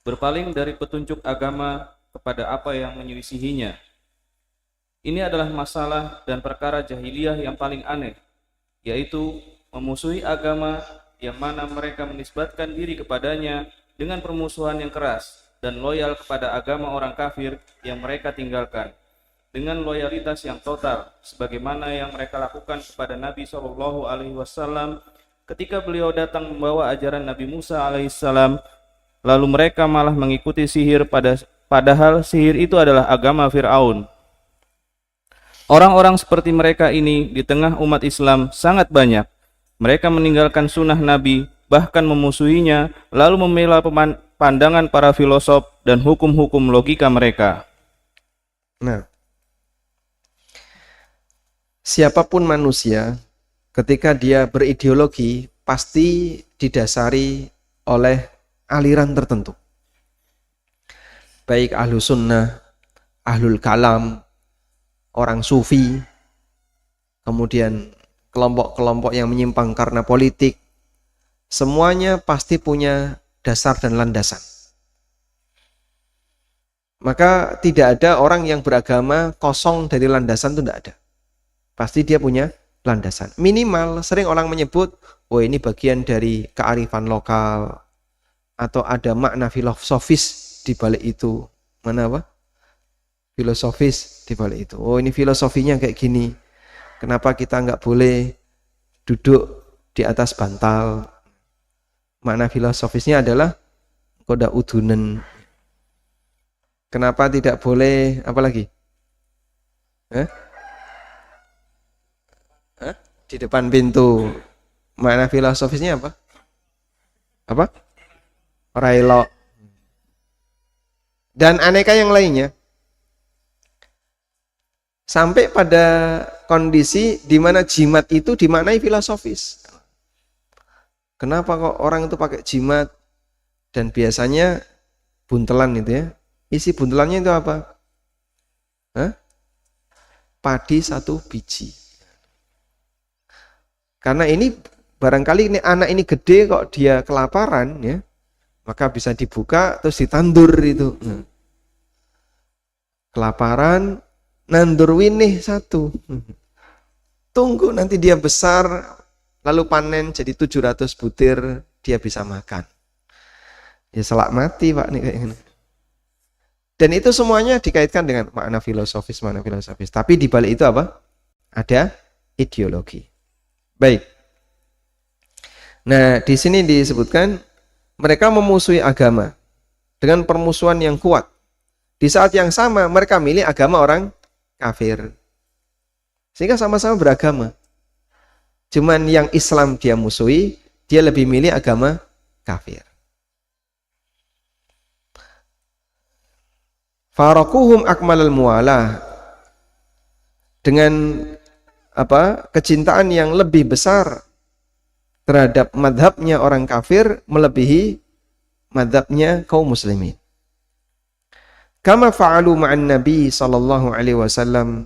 Berpaling dari petunjuk agama kepada apa yang menyelisihinya. Ini adalah masalah dan perkara jahiliyah yang paling aneh, yaitu memusuhi agama yang mana mereka menisbatkan diri kepadanya dengan permusuhan yang keras dan loyal kepada agama orang kafir yang mereka tinggalkan dengan loyalitas yang total, sebagaimana yang mereka lakukan kepada Nabi SAW ketika beliau datang membawa ajaran Nabi Musa alaihissalam, lalu mereka malah mengikuti sihir padahal sihir itu adalah agama Fir'aun. Orang-orang seperti mereka ini di tengah umat Islam sangat banyak. Mereka meninggalkan sunnah Nabi, bahkan memusuhinya, lalu membela pandangan para filosof dan hukum-hukum logika mereka. Nah, siapapun manusia ketika dia berideologi pasti didasari oleh aliran tertentu. Baik ahlu sunnah, ahlul kalam, orang sufi, kemudian kelompok-kelompok yang menyimpang karena politik, semuanya pasti punya dasar dan landasan. Maka tidak ada orang yang beragama kosong dari landasan, itu tidak ada. Pasti dia punya landasan. Minimal sering orang menyebut, oh ini bagian dari kearifan lokal, atau ada makna filosofis di balik itu. Mana apa? Filosofis di balik itu. Oh ini filosofinya kayak gini. Kenapa kita nggak boleh duduk di atas bantal? Makna filosofisnya adalah koda udunen. Kenapa tidak boleh apa lagi? Di depan pintu. Makna filosofisnya apa? Apa? Railok. Dan aneka yang lainnya. Sampai pada kondisi di mana jimat itu dimaknai filosofis. Kenapa kok orang itu pakai jimat? Dan biasanya buntelan itu ya. Isi buntelannya itu apa? Padi 1 biji. Karena ini barangkali ini anak ini gede kok dia kelaparan ya. Maka bisa dibuka terus ditandur itu. Kelaparan, nandur winih 1. Tunggu nanti dia besar, lalu panen jadi 700 butir, dia bisa makan. Ya selak mati Pak nih kayak gini. Dan itu semuanya dikaitkan dengan makna filosofis. Tapi di balik itu apa? Ada ideologi. Baik. Nah, di sini disebutkan mereka memusuhi agama dengan permusuhan yang kuat. Di saat yang sama mereka milih agama orang kafir. Sehingga sama-sama beragama. Cuman yang Islam dia musuhi, dia lebih milih agama kafir. Faraquhum akmalal muwalah, dengan kecintaan yang lebih besar terhadap madhabnya orang kafir melebihi madhabnya kaum muslimin. Kama fa'alu ma'an Nabi sallallahu alaihi wasallam,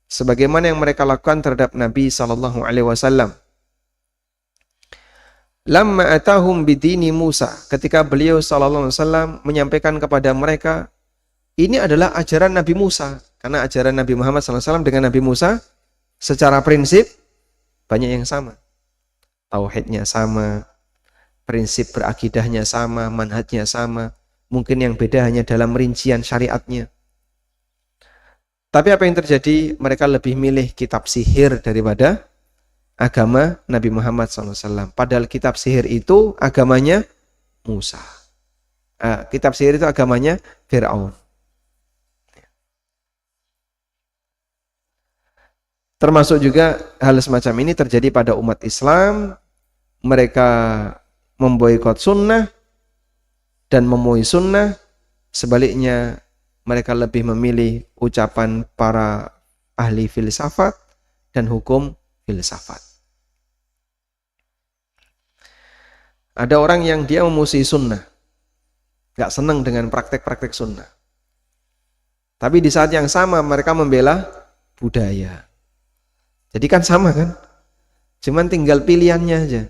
sebagaimana yang mereka lakukan terhadap Nabi sallallahu alaihi wasallam. Lamma atahum bidini Musa, ketika beliau sallallahu alaihi wasallam menyampaikan kepada mereka, ini adalah ajaran Nabi Musa. Karena ajaran Nabi Muhammad SAW dengan Nabi Musa secara prinsip banyak yang sama. Tauhidnya sama, prinsip berakidahnya sama, manhajnya sama. Mungkin yang beda hanya dalam rincian syariatnya. Tapi apa yang terjadi? Mereka lebih milih kitab sihir daripada agama Nabi Muhammad SAW. Padahal kitab sihir itu agamanya Musa. Kitab sihir itu agamanya Fir'aun. Termasuk juga hal semacam ini terjadi pada umat Islam. Mereka memboikot sunnah dan memuji sunnah. Sebaliknya mereka lebih memilih ucapan para ahli filsafat dan hukum filsafat. Ada orang yang dia memuji sunnah, gak senang dengan praktek-praktek sunnah. Tapi di saat yang sama mereka membela budaya. Jadi kan sama kan? Cuman tinggal pilihannya aja.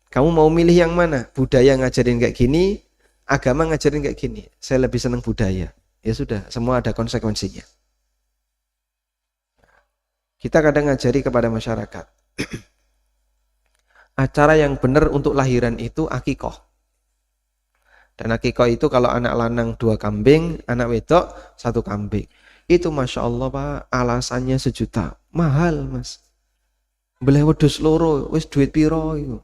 Kamu mau milih yang mana? Budaya ngajarin kayak gini, agama ngajarin kayak gini. Saya lebih senang budaya. Ya sudah, semua ada konsekuensinya. Kita kadang ngajari kepada masyarakat. Acara yang benar untuk lahiran itu akikoh. Dan akikoh itu kalau anak lanang 2 kambing, anak wedok 1 kambing. Itu Masya Allah Pak, alasannya 1 juta. Mahal Mas. Boleh wedhus loro, wis duit piro itu.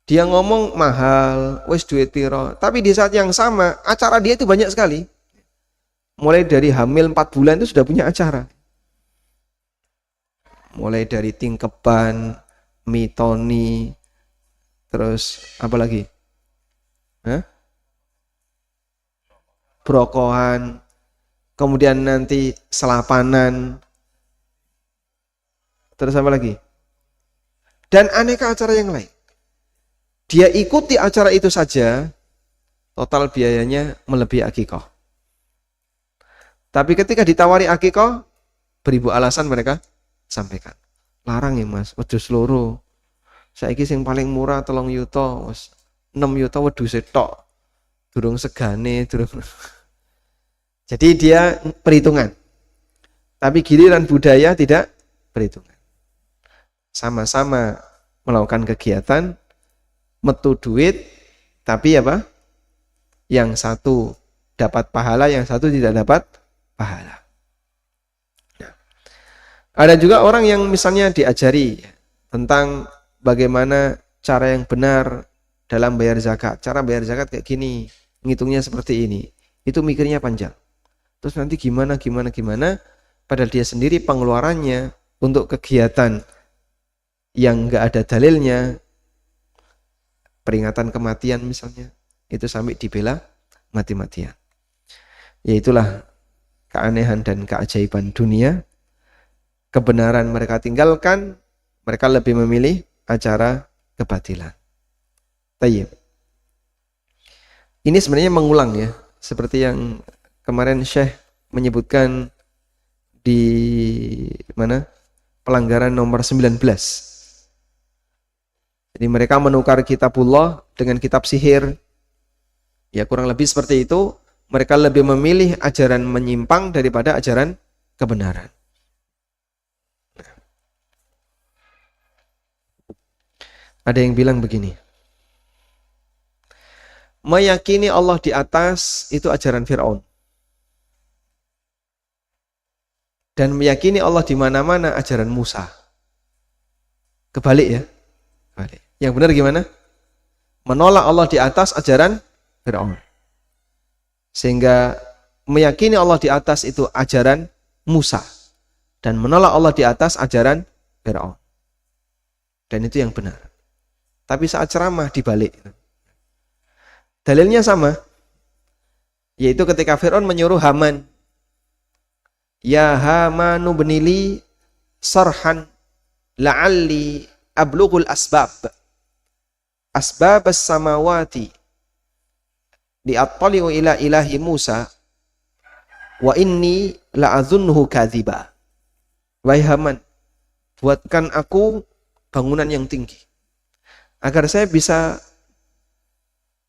Dia ngomong mahal, wis duit piro. Tapi di saat yang sama, acara dia itu banyak sekali. Mulai dari hamil 4 bulan itu sudah punya acara. Mulai dari tingkeban, mitoni, terus apa lagi? Brokohan, kemudian nanti selapanan, terus apa lagi? Dan aneka acara yang lain. Dia ikuti acara itu saja, total biayanya melebihi akikoh. Tapi ketika ditawari akikoh, beribu alasan mereka sampaikan. Larang ya Mas, wedhus loro. Saiki sing paling murah 3 yuta, 6 yuta wedhus tok. Durung segane, durung. Jadi dia perhitungan. Tapi giliran budaya tidak perhitungan. Sama-sama melakukan kegiatan, metu duit, tapi apa? Yang satu dapat pahala, yang satu tidak dapat pahala. Nah, ada juga orang yang misalnya diajari tentang bagaimana cara yang benar dalam bayar zakat. Cara bayar zakat kayak gini, ngitungnya seperti ini. Itu mikirnya panjang. Terus nanti gimana, padahal dia sendiri pengeluarannya untuk kegiatan yang enggak ada dalilnya, peringatan kematian misalnya, itu sampai dibela mati-matian. Yaitulah keanehan dan keajaiban dunia. Kebenaran mereka tinggalkan, mereka lebih memilih acara kebatilan. Tayyib. Ini sebenarnya mengulang ya, seperti yang kemarin Syekh menyebutkan di mana? Pelanggaran nomor 19. Jadi mereka menukar kitabullah dengan kitab sihir. Ya kurang lebih seperti itu. Mereka lebih memilih ajaran menyimpang daripada ajaran kebenaran. Ada yang bilang begini. Meyakini Allah di atas itu ajaran Fir'aun. Dan meyakini Allah di mana-mana ajaran Musa. Kebalik ya. Kebalik. Yang benar gimana? Menolak Allah di atas ajaran Fir'aun. Sehingga meyakini Allah di atas itu ajaran Musa. Dan menolak Allah di atas ajaran Fir'aun. Dan itu yang benar. Tapi saat ceramah dibalik. Dalilnya sama. Yaitu ketika Fir'aun menyuruh Haman. Ya Hamanu benili sarhan la'alli ablughul asbab. Asbab as-samawati. Li'attali'u ila ilahi Musa. Wa inni la'adhunnuhu kadhiba. Wahai Haman, buatkan aku bangunan yang tinggi. Agar saya bisa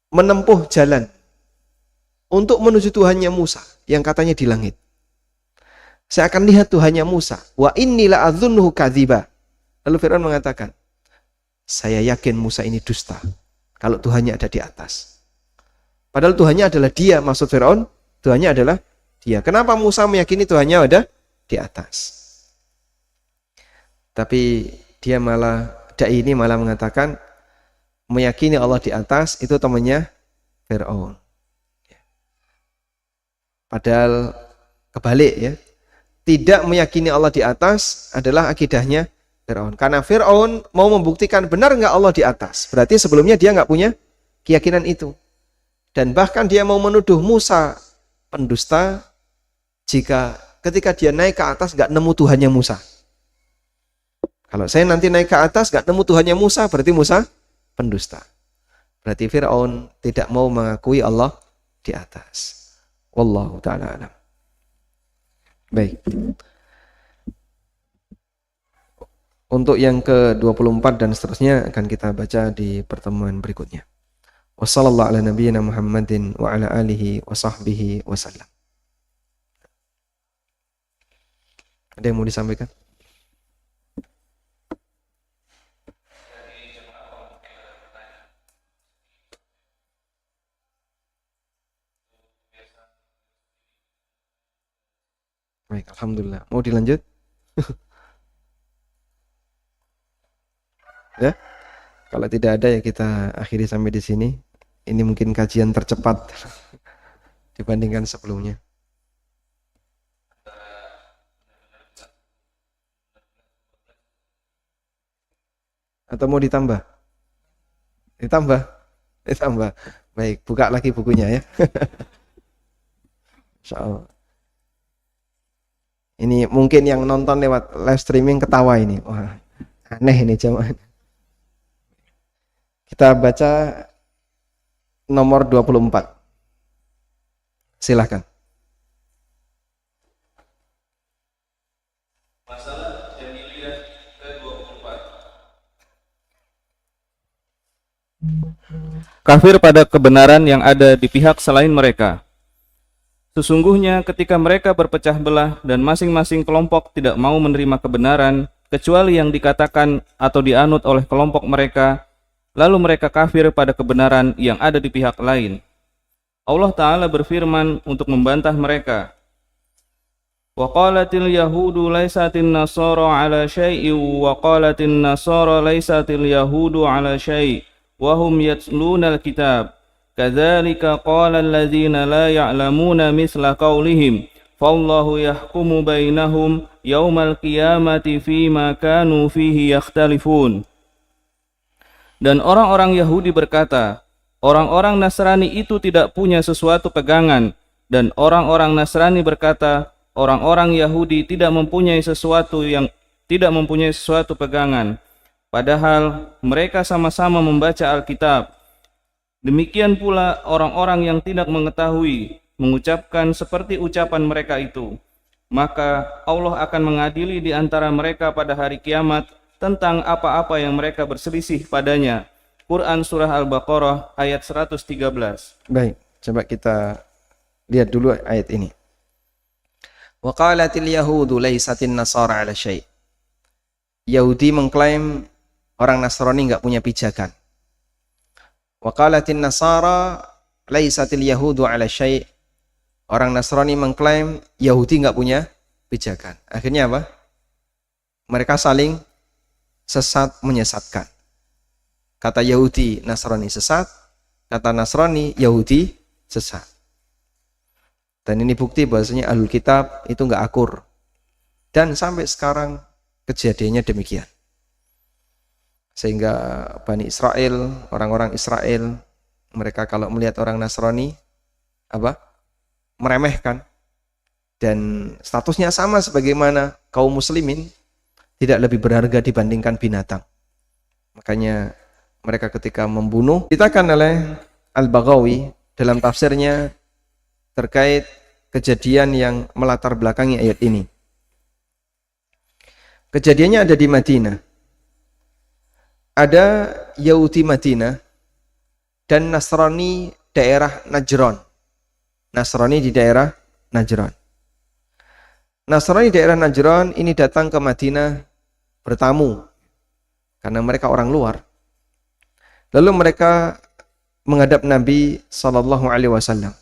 menempuh jalan untuk menuju Tuhannya Musa yang katanya di langit. Saya akan lihat Tuhannya Musa. Wa inni la'adhunnuhu kadhiba. Lalu Fir'aun mengatakan, saya yakin Musa ini dusta kalau Tuhannya ada di atas. Padahal Tuhannya adalah dia, maksud Fir'aun, Tuhannya adalah dia. Kenapa Musa meyakini Tuhannya ada di atas? Tapi dia malah, dai ini malah mengatakan, meyakini Allah di atas itu temannya Fir'aun. Padahal kebalik ya. Tidak meyakini Allah di atas adalah akidahnya Fir'aun. Karena Fir'aun mau membuktikan benar nggak Allah di atas. Berarti sebelumnya dia nggak punya keyakinan itu. Dan bahkan dia mau menuduh Musa pendusta jika ketika dia naik ke atas nggak nemu Tuhannya Musa. Kalau saya nanti naik ke atas nggak nemu Tuhannya Musa, berarti Musa pendusta. Berarti Fir'aun tidak mau mengakui Allah di atas. Wallahu ta'ala alam. Baik. Untuk yang ke-24 dan seterusnya akan kita baca di pertemuan berikutnya. Wassallallahu ala nabiyyina Muhammadin wa ala alihi wa sahbihi wasallam. Ada yang mau disampaikan? Baik, alhamdulillah. Mau dilanjut? Ya? Kalau tidak ada ya kita akhiri sampai di sini. Ini mungkin kajian tercepat dibandingkan sebelumnya. Atau mau ditambah? Ditambah? Ditambah. Baik, buka lagi bukunya ya. Insyaallah. Ini mungkin yang nonton lewat live streaming ketawa ini. Wah, aneh ini jamaah. Kita baca nomor 24. Silahkan. Masalah jahiliyah ke-24. Kafir pada kebenaran yang ada di pihak selain mereka. Sesungguhnya ketika mereka berpecah belah dan masing-masing kelompok tidak mau menerima kebenaran, kecuali yang dikatakan atau dianut oleh kelompok mereka, lalu mereka kafir pada kebenaran yang ada di pihak lain. Allah Ta'ala berfirman untuk membantah mereka. Wa qalatil yahudu laisatin nasara ala syai'in wa qalatin nasara laisatil yahudu ala syai' wa hum yatlunal kitab. Kadzalika qala alladzina la ya'lamuna mithla qaulihim fallahu yahkumu bainahum yaumal qiyamati fima kanu fihi yakhtalifun. Dan orang-orang Yahudi berkata, orang-orang Nasrani itu tidak punya sesuatu pegangan, dan orang-orang Nasrani berkata, orang-orang Yahudi tidak mempunyai sesuatu pegangan, padahal mereka sama-sama membaca Alkitab. Demikian pula orang-orang yang tidak mengetahui mengucapkan seperti ucapan mereka itu. Maka Allah akan mengadili di antara mereka pada hari kiamat tentang apa-apa yang mereka berselisih padanya. Quran Surah Al-Baqarah ayat 113. Baik, coba kita lihat dulu ayat ini. Wa qalatil yahudu laisatin nasara ala syai'. Yahudi mengklaim orang Nasrani enggak punya pijakan. Wa qalatin nasara laisatil yahudu ala syai'. Orang Nasrani mengklaim Yahudi enggak punya pijakan. Akhirnya apa? Mereka saling sesat menyesatkan. Kata Yahudi Nasrani sesat, kata Nasrani Yahudi sesat. Dan ini bukti bahwasanya Ahlul Kitab itu enggak akur. Dan sampai sekarang kejadiannya demikian. Sehingga Bani Israel, orang-orang Israel, mereka kalau melihat orang Nasrani meremehkan, dan statusnya sama sebagaimana kaum muslimin, tidak lebih berharga dibandingkan binatang. Makanya mereka ketika membunuh, dikatakan oleh Al-Baghawi dalam tafsirnya terkait kejadian yang melatar belakangi ayat ini. Kejadiannya ada di Madinah. Ada Yahudi Madinah dan Nasrani daerah Najran. Nasrani di daerah Najran. Nasrani daerah Najran ini datang ke Madinah bertamu karena mereka orang luar. Lalu mereka menghadap Nabi SAW.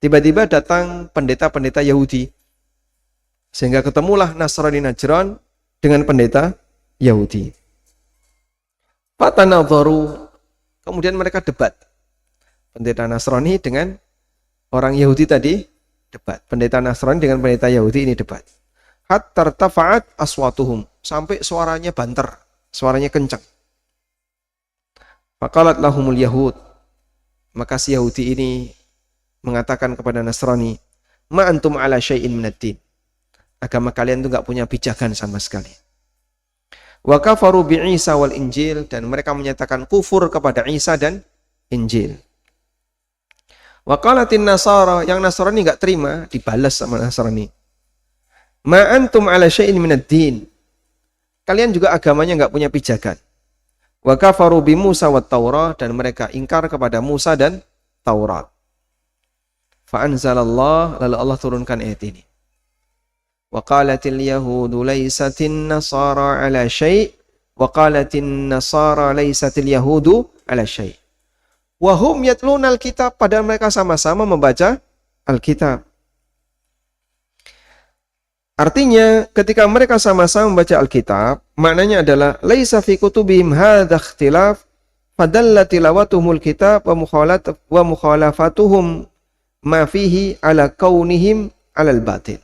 Tiba-tiba datang pendeta-pendeta Yahudi, sehingga ketemulah Nasrani Najran dengan pendeta Yahudi. Fatanadharu, kemudian mereka debat. Pendeta Nasrani dengan orang Yahudi tadi debat. Pendeta Nasrani dengan pendeta Yahudi ini debat. Hatta tartafa'at aswatuhum, sampai suaranya banter, suaranya kencang. Faqalat lahumul yahud, maka si Yahudi ini mengatakan kepada Nasrani, ma antum ala syai'in minad din. Agama kalian itu enggak punya pijakan sama sekali. Wa kafaru bi Isa wal Injil, dan mereka menyatakan kufur kepada Isa dan Injil. Wa qalatin nasara, yang Nasrani enggak terima, dibalas sama Nasrani. Ma antum ala syai'in minad din. Kalian juga agamanya enggak punya pijakan. Wa kafaru bi Musa wat Taurat, dan mereka ingkar kepada Musa dan Taurat. Fa anzalallah, lalu Allah turunkan ayat ini. Wa qalatil yahudu laysatin nasara ala syai' wa qalatin nasara laysatil yahudu ala syai'. Wa hum yatluna alkitab, padahal mereka sama-sama membaca Alkitab. Artinya ketika mereka sama-sama membaca Alkitab, maknanya adalah laisa fi kutubihim hadza ikhtilaf fadalla tilawatuhumul kitab wa mukhalafatuhum ma fihi ala kaunihim alal batil.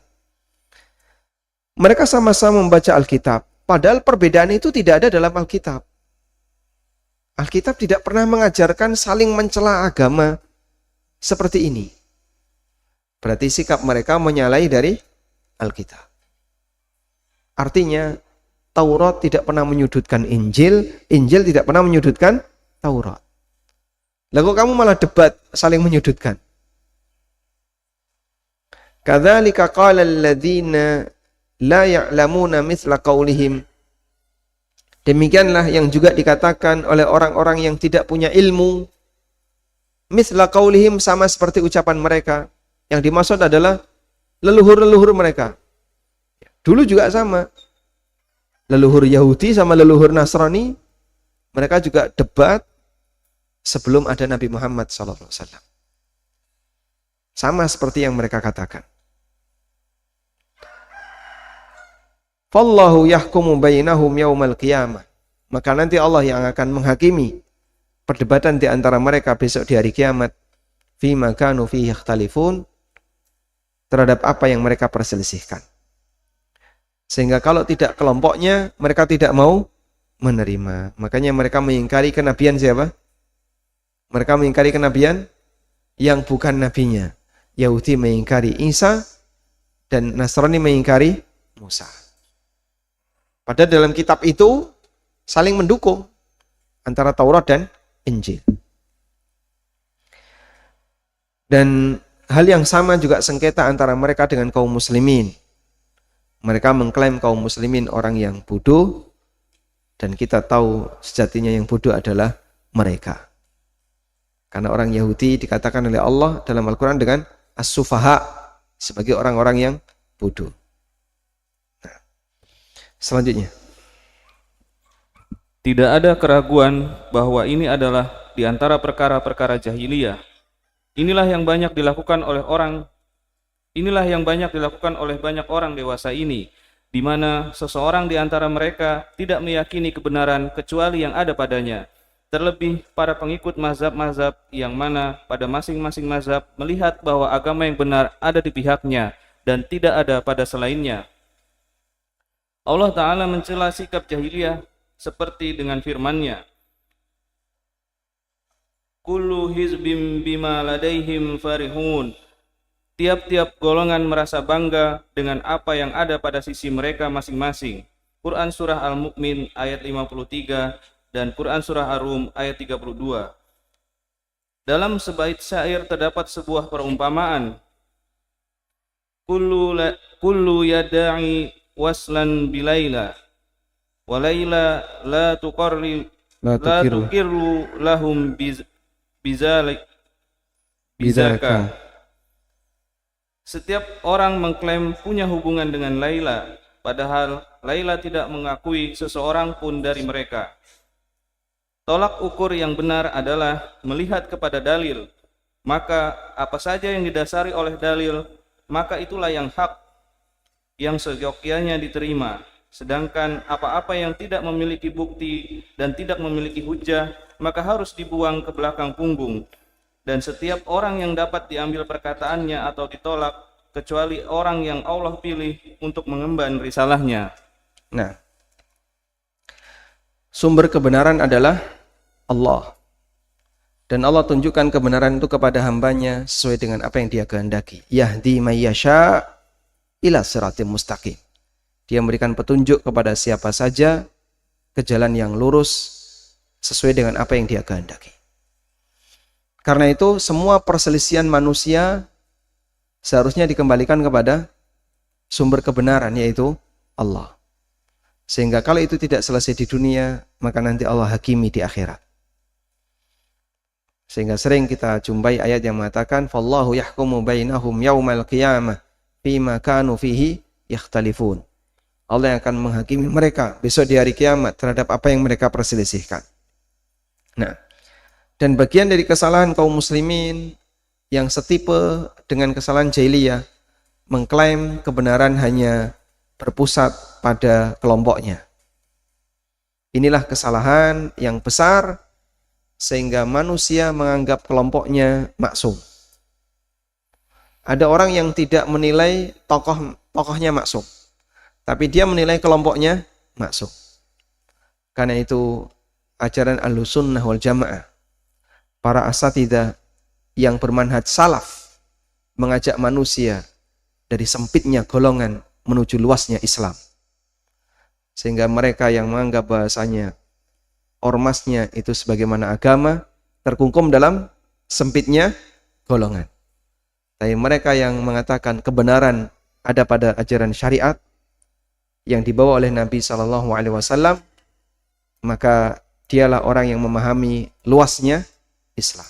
Mereka sama-sama membaca Alkitab, padahal perbedaan itu tidak ada dalam Alkitab. Alkitab tidak pernah mengajarkan saling mencela agama seperti ini. Berarti sikap mereka menyalahi dari Alkitab. Artinya Taurat tidak pernah menyudutkan Injil, Injil tidak pernah menyudutkan Taurat. Lalu kamu malah debat saling menyudutkan. Kadzalika qala alladziina la ya'lamuna mithla qaulihim. Demikianlah yang juga dikatakan oleh orang-orang yang tidak punya ilmu. Mithla qaulihim, sama seperti ucapan mereka. Yang dimaksud adalah leluhur-leluhur mereka. Dulu juga sama. Leluhur Yahudi sama leluhur Nasrani, mereka juga debat sebelum ada Nabi Muhammad SAW. Sama seperti yang mereka katakan. Fallahu yahkumu bainahum yaumal qiyamah. Maka nanti Allah yang akan menghakimi perdebatan di antara mereka besok di hari kiamat. Fima kanu fihi ikhtalifun, terhadap apa yang mereka perselisihkan. Sehingga kalau tidak kelompoknya, mereka tidak mau menerima. Makanya mereka mengingkari kenabian siapa? Mereka mengingkari kenabian yang bukan nabinya. Yahudi mengingkari Isa dan Nasrani mengingkari Musa. Padahal dalam kitab itu saling mendukung antara Taurat dan Injil. Dan hal yang sama juga sengketa antara mereka dengan kaum muslimin. Mereka mengklaim kaum muslimin orang yang bodoh, dan kita tahu sejatinya yang bodoh adalah mereka. Karena orang Yahudi dikatakan oleh Allah dalam Al-Quran dengan as-sufaha, sebagai orang-orang yang bodoh. Nah, selanjutnya. Tidak ada keraguan bahwa ini adalah di antara perkara-perkara jahiliyah. Inilah yang banyak dilakukan oleh banyak orang dewasa ini, di mana seseorang di antara mereka tidak meyakini kebenaran kecuali yang ada padanya. Terlebih para pengikut mazhab-mazhab yang mana pada masing-masing mazhab melihat bahwa agama yang benar ada di pihaknya dan tidak ada pada selainnya. Allah Ta'ala mencela sikap jahiliyah seperti dengan firman-Nya, Kullu hizbim bima ladaihim farihun. Tiap-tiap golongan merasa bangga dengan apa yang ada pada sisi mereka masing-masing. Quran Surah Al-Mu'min ayat 53 dan Quran Surah Ar-Rum ayat 32. Dalam sebait syair terdapat sebuah perumpamaan. Kullu yada'i waslan bilaila wa laila la tuqirru lahum bizaka. Setiap orang mengklaim punya hubungan dengan Laila, padahal Laila tidak mengakui seseorang pun dari mereka. Tolak ukur yang benar adalah melihat kepada dalil. Maka apa saja yang didasari oleh dalil, maka itulah yang hak, yang seyogyanya diterima. Sedangkan apa-apa yang tidak memiliki bukti dan tidak memiliki hujjah, maka harus dibuang ke belakang punggung. dan setiap orang yang dapat diambil perkataannya atau ditolak kecuali orang yang Allah pilih untuk mengemban risalahnya. Nah, sumber kebenaran adalah Allah. Dan Allah tunjukkan kebenaran itu kepada hambanya sesuai dengan apa yang dia kehendaki. Yahdi may yasha ila siratim mustaqim. Dia memberikan petunjuk kepada siapa saja ke jalan yang lurus sesuai dengan apa yang dia kehendaki. Karena itu semua perselisihan manusia seharusnya dikembalikan kepada sumber kebenaran, yaitu Allah. Sehingga kalau itu tidak selesai di dunia, maka nanti Allah hakimi di akhirat. Sehingga sering kita jumpai ayat yang mengatakan fallahu yahkumu bainahum yaumal qiyamah fima kanu fihi yakhtalifun. Allah yang akan menghakimi mereka besok di hari kiamat terhadap apa yang mereka perselisihkan. Nah, dan bagian dari kesalahan kaum muslimin yang setipe dengan kesalahan jahiliyah mengklaim kebenaran hanya berpusat pada kelompoknya. Inilah kesalahan yang besar sehingga manusia menganggap kelompoknya maksum. Ada orang yang tidak menilai tokohnya maksum, tapi dia menilai kelompoknya maksum. Karena itu ajaran Ahlussunnah wal Jamaah, para asatidzah yang bermanhaj salaf mengajak manusia dari sempitnya golongan menuju luasnya Islam. Sehingga mereka yang menganggap bahasanya ormasnya itu sebagaimana agama terkungkum dalam sempitnya golongan. Tapi mereka yang mengatakan kebenaran ada pada ajaran syariat yang dibawa oleh Nabi SAW, maka dialah orang yang memahami luasnya Islam.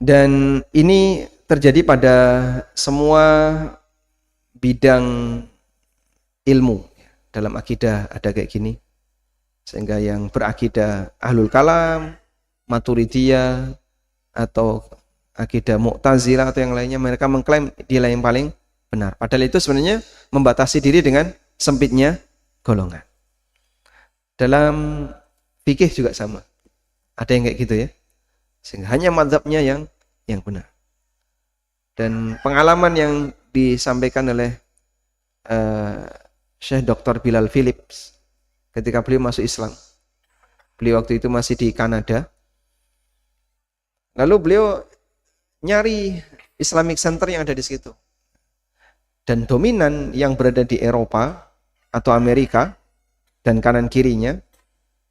Dan ini terjadi pada semua bidang ilmu. Dalam akidah ada kayak gini. Sehingga yang berakidah Ahlul Kalam, Maturidiyah, atau akidah Mu'tazilah atau yang lainnya, mereka mengklaim dia yang paling benar. Padahal itu sebenarnya membatasi diri dengan sempitnya golongan. Dalam fikih juga sama. Ada yang kayak gitu ya. Sehingga hanya mazhabnya yang benar. Dan pengalaman yang disampaikan oleh Syekh Dr. Bilal Phillips ketika beliau masuk Islam. Beliau waktu itu masih di Kanada. Lalu beliau nyari Islamic Center yang ada di situ. Dan dominan yang berada di Eropa atau Amerika dan kanan kirinya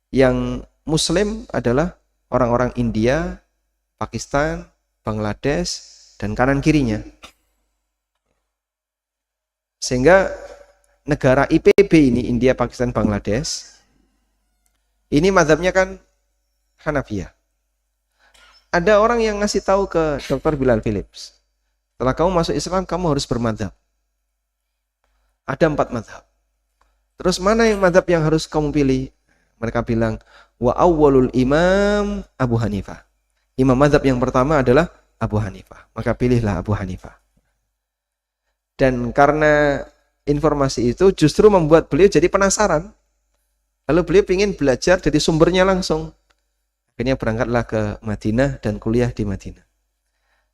yang Muslim adalah orang-orang India, Pakistan, Bangladesh, dan kanan kirinya. Sehingga negara IPB ini, India, Pakistan, Bangladesh, ini mazhabnya kan Hanafiyah. Ada orang yang ngasih tahu ke Dr. Bilal Phillips, setelah kamu masuk Islam, kamu harus bermadzhab. Ada 4 mazhab. Terus mana yang mazhab yang harus kamu pilih? Mereka bilang, wa awwalul imam Abu Hanifah. Imam mazhab yang pertama adalah Abu Hanifah. Maka pilihlah Abu Hanifah. Dan karena informasi itu justru membuat beliau jadi penasaran. Lalu beliau ingin belajar dari sumbernya langsung. Akhirnya berangkatlah ke Madinah dan kuliah di Madinah.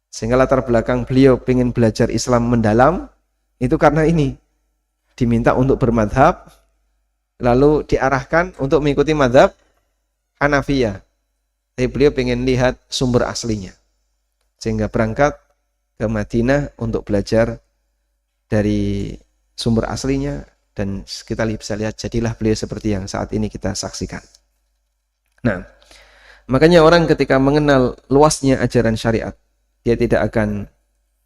Sehingga latar belakang beliau ingin belajar Islam mendalam, itu karena ini. Diminta untuk bermadhab, lalu diarahkan untuk mengikuti madhab Hanafiyah. Tapi beliau ingin lihat sumber aslinya. Sehingga berangkat ke Madinah untuk belajar dari sumber aslinya. Dan kita bisa lihat jadilah beliau seperti yang saat ini kita saksikan. Nah, makanya orang ketika mengenal luasnya ajaran syariat, dia tidak akan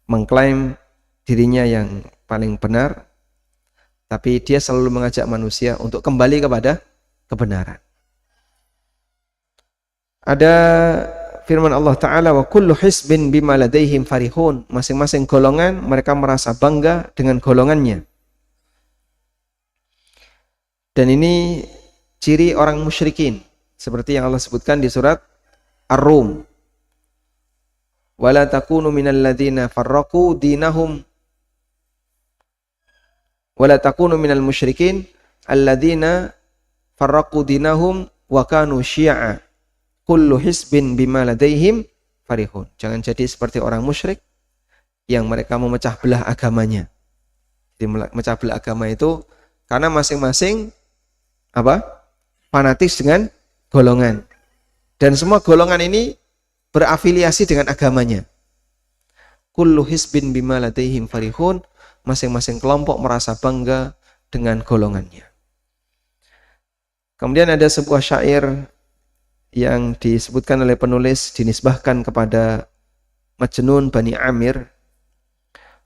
mengklaim dirinya yang paling benar, tapi dia selalu mengajak manusia untuk kembali kepada kebenaran. Ada firman Allah Ta'ala, wa kullu hisbin bima ladaihim farihun. Masing-masing golongan mereka merasa bangga dengan golongannya. Dan ini ciri orang musyrikin, seperti yang Allah sebutkan di surat Ar-Rum. Wala takunu minal ladzina farraqu dinahum wala takunu minal musyrikin alladzina farraqu dinahum wa kanu syi'a kullu hisbin bima ladaihim farihun. Jangan jadi seperti orang musyrik yang mereka memecah belah agamanya. Jadi memecah belah agama itu karena masing-masing fanatis dengan golongan. Dan semua golongan ini berafiliasi dengan agamanya. Kullu hisbin bima ladaihim farihun. Masing-masing kelompok merasa bangga dengan golongannya. Kemudian ada sebuah syair yang disebutkan oleh penulis dinisbahkan kepada Majnun Bani Amir.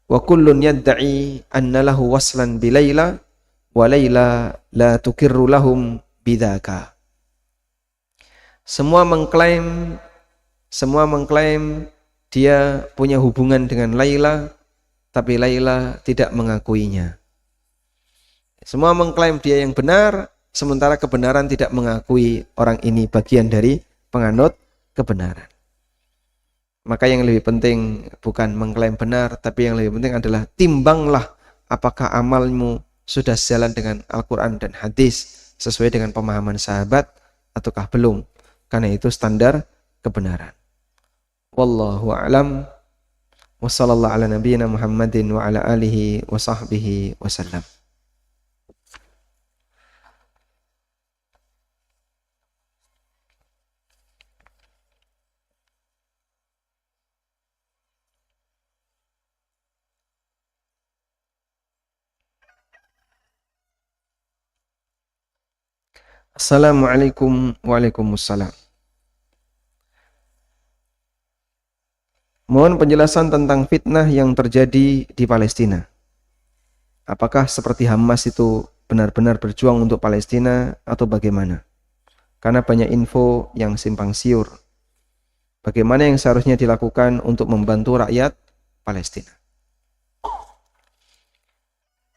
Wa kullun yadda'i anna lahu waslan bi Laila wa Laila la tukirru lahum bidzaka. Semua mengklaim dia punya hubungan dengan Laila, tapi Laila tidak mengakuinya. Semua mengklaim dia yang benar, sementara kebenaran tidak mengakui orang ini bagian dari penganut kebenaran. Maka yang lebih penting bukan mengklaim benar, tapi yang lebih penting adalah timbanglah apakah amalmu sudah sejalan dengan Al-Quran dan hadis sesuai dengan pemahaman sahabat ataukah belum. Karena itu standar kebenaran. Wallahu a'lam. Wa sallallahu ala nabiyyina Muhammadin wa ala alihi wa sahbihi wasallam. Assalamualaikum waalaikumsalam. Mohon penjelasan tentang fitnah yang terjadi di Palestina. Apakah seperti Hamas itu benar-benar berjuang untuk Palestina atau bagaimana? Karena banyak info yang simpang siur. Bagaimana yang seharusnya dilakukan untuk membantu rakyat Palestina?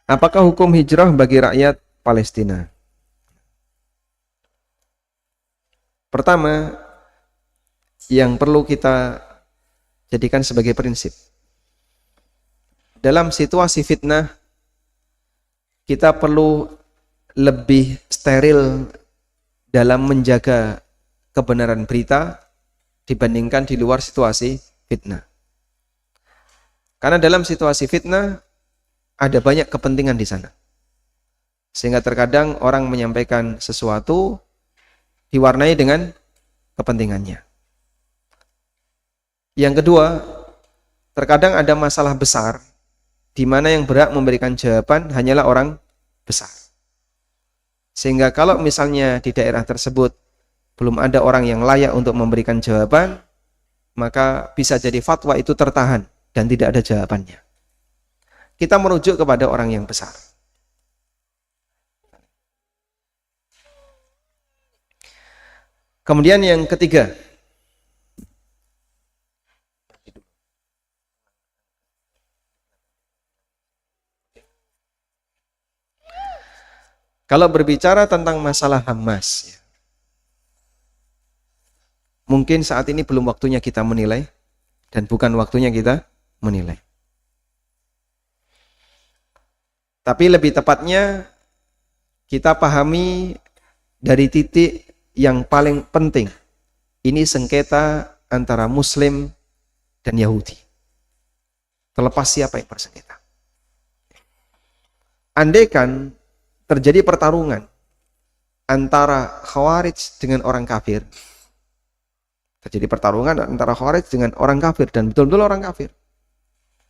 Apakah hukum hijrah bagi rakyat Palestina? Pertama, yang perlu kita jadikan sebagai prinsip. Dalam situasi fitnah, kita perlu lebih steril dalam menjaga kebenaran berita dibandingkan di luar situasi fitnah. Karena dalam situasi fitnah, ada banyak kepentingan di sana. Sehingga terkadang orang menyampaikan sesuatu diwarnai dengan kepentingannya. Yang kedua, terkadang ada masalah besar di mana yang berhak memberikan jawaban hanyalah orang besar. Sehingga kalau misalnya di daerah tersebut belum ada orang yang layak untuk memberikan jawaban, maka bisa jadi fatwa itu tertahan dan tidak ada jawabannya. Kita merujuk kepada orang yang besar. Kemudian yang ketiga, kalau berbicara tentang masalah Hamas, mungkin saat ini belum waktunya kita menilai dan bukan waktunya kita menilai. Tapi lebih tepatnya kita pahami dari titik yang paling penting. Ini sengketa antara Muslim dan Yahudi. Terlepas siapa yang bersengketa. Andaikan terjadi pertarungan antara Khawarij dengan orang kafir. Terjadi pertarungan antara Khawarij dengan orang kafir dan betul-betul orang kafir.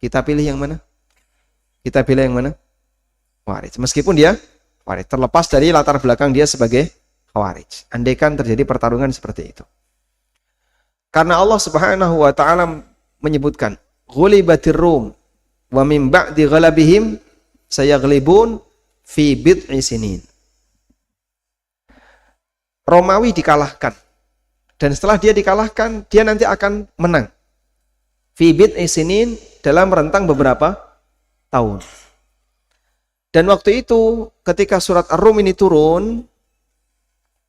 Kita pilih yang mana? Kita pilih yang mana? Khawarij. Meskipun dia Khawarij, terlepas dari latar belakang dia sebagai Khawarij. Andaikan terjadi pertarungan seperti itu. Karena Allah Subhanahu wa taala menyebutkan, "Ghulibatir Rum wa min ba'di ghalabihim sayaghlibun fi bid'i sinin." Romawi dikalahkan. Dan setelah dia dikalahkan, dia nanti akan menang. Fi bid'i sinin, dalam rentang beberapa tahun. Dan waktu itu ketika surat Ar-Rum ini turun,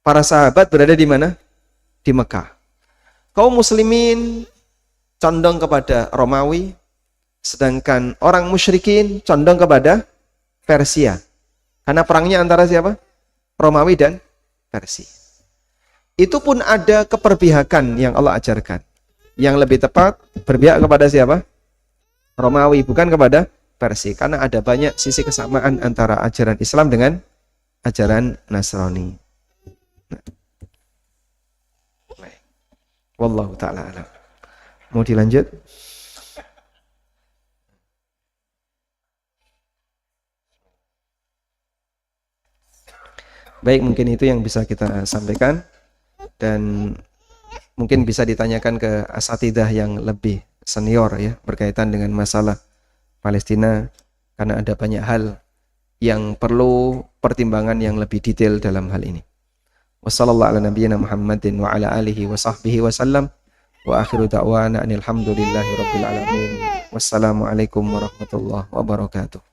para sahabat berada di mana? Di Mekah. Kaum muslimin condong kepada Romawi, sedangkan orang musyrikin condong kepada Persia. Karena perangnya antara siapa? Romawi dan Persia. itu pun ada keperpihakan yang Allah ajarkan. Yang lebih tepat berpihak kepada siapa? Romawi, bukan kepada Persia, karena ada banyak sisi kesamaan antara ajaran Islam dengan ajaran Nasrani. Wallahu ta'ala alam. Mau dilanjut? Baik, mungkin itu yang bisa kita sampaikan, dan mungkin bisa ditanyakan ke asatidah yang lebih senior ya berkaitan dengan masalah Palestina, karena ada banyak hal yang perlu pertimbangan yang lebih detail dalam hal ini. Wassallallahu ala nabiyyina Muhammadin wa ala alihi wa sahbihi wa sallam, wa akhiru da'wana anil hamdulillahi rabbil alamin. Wassalamualaikum warahmatullahi wabarakatuh.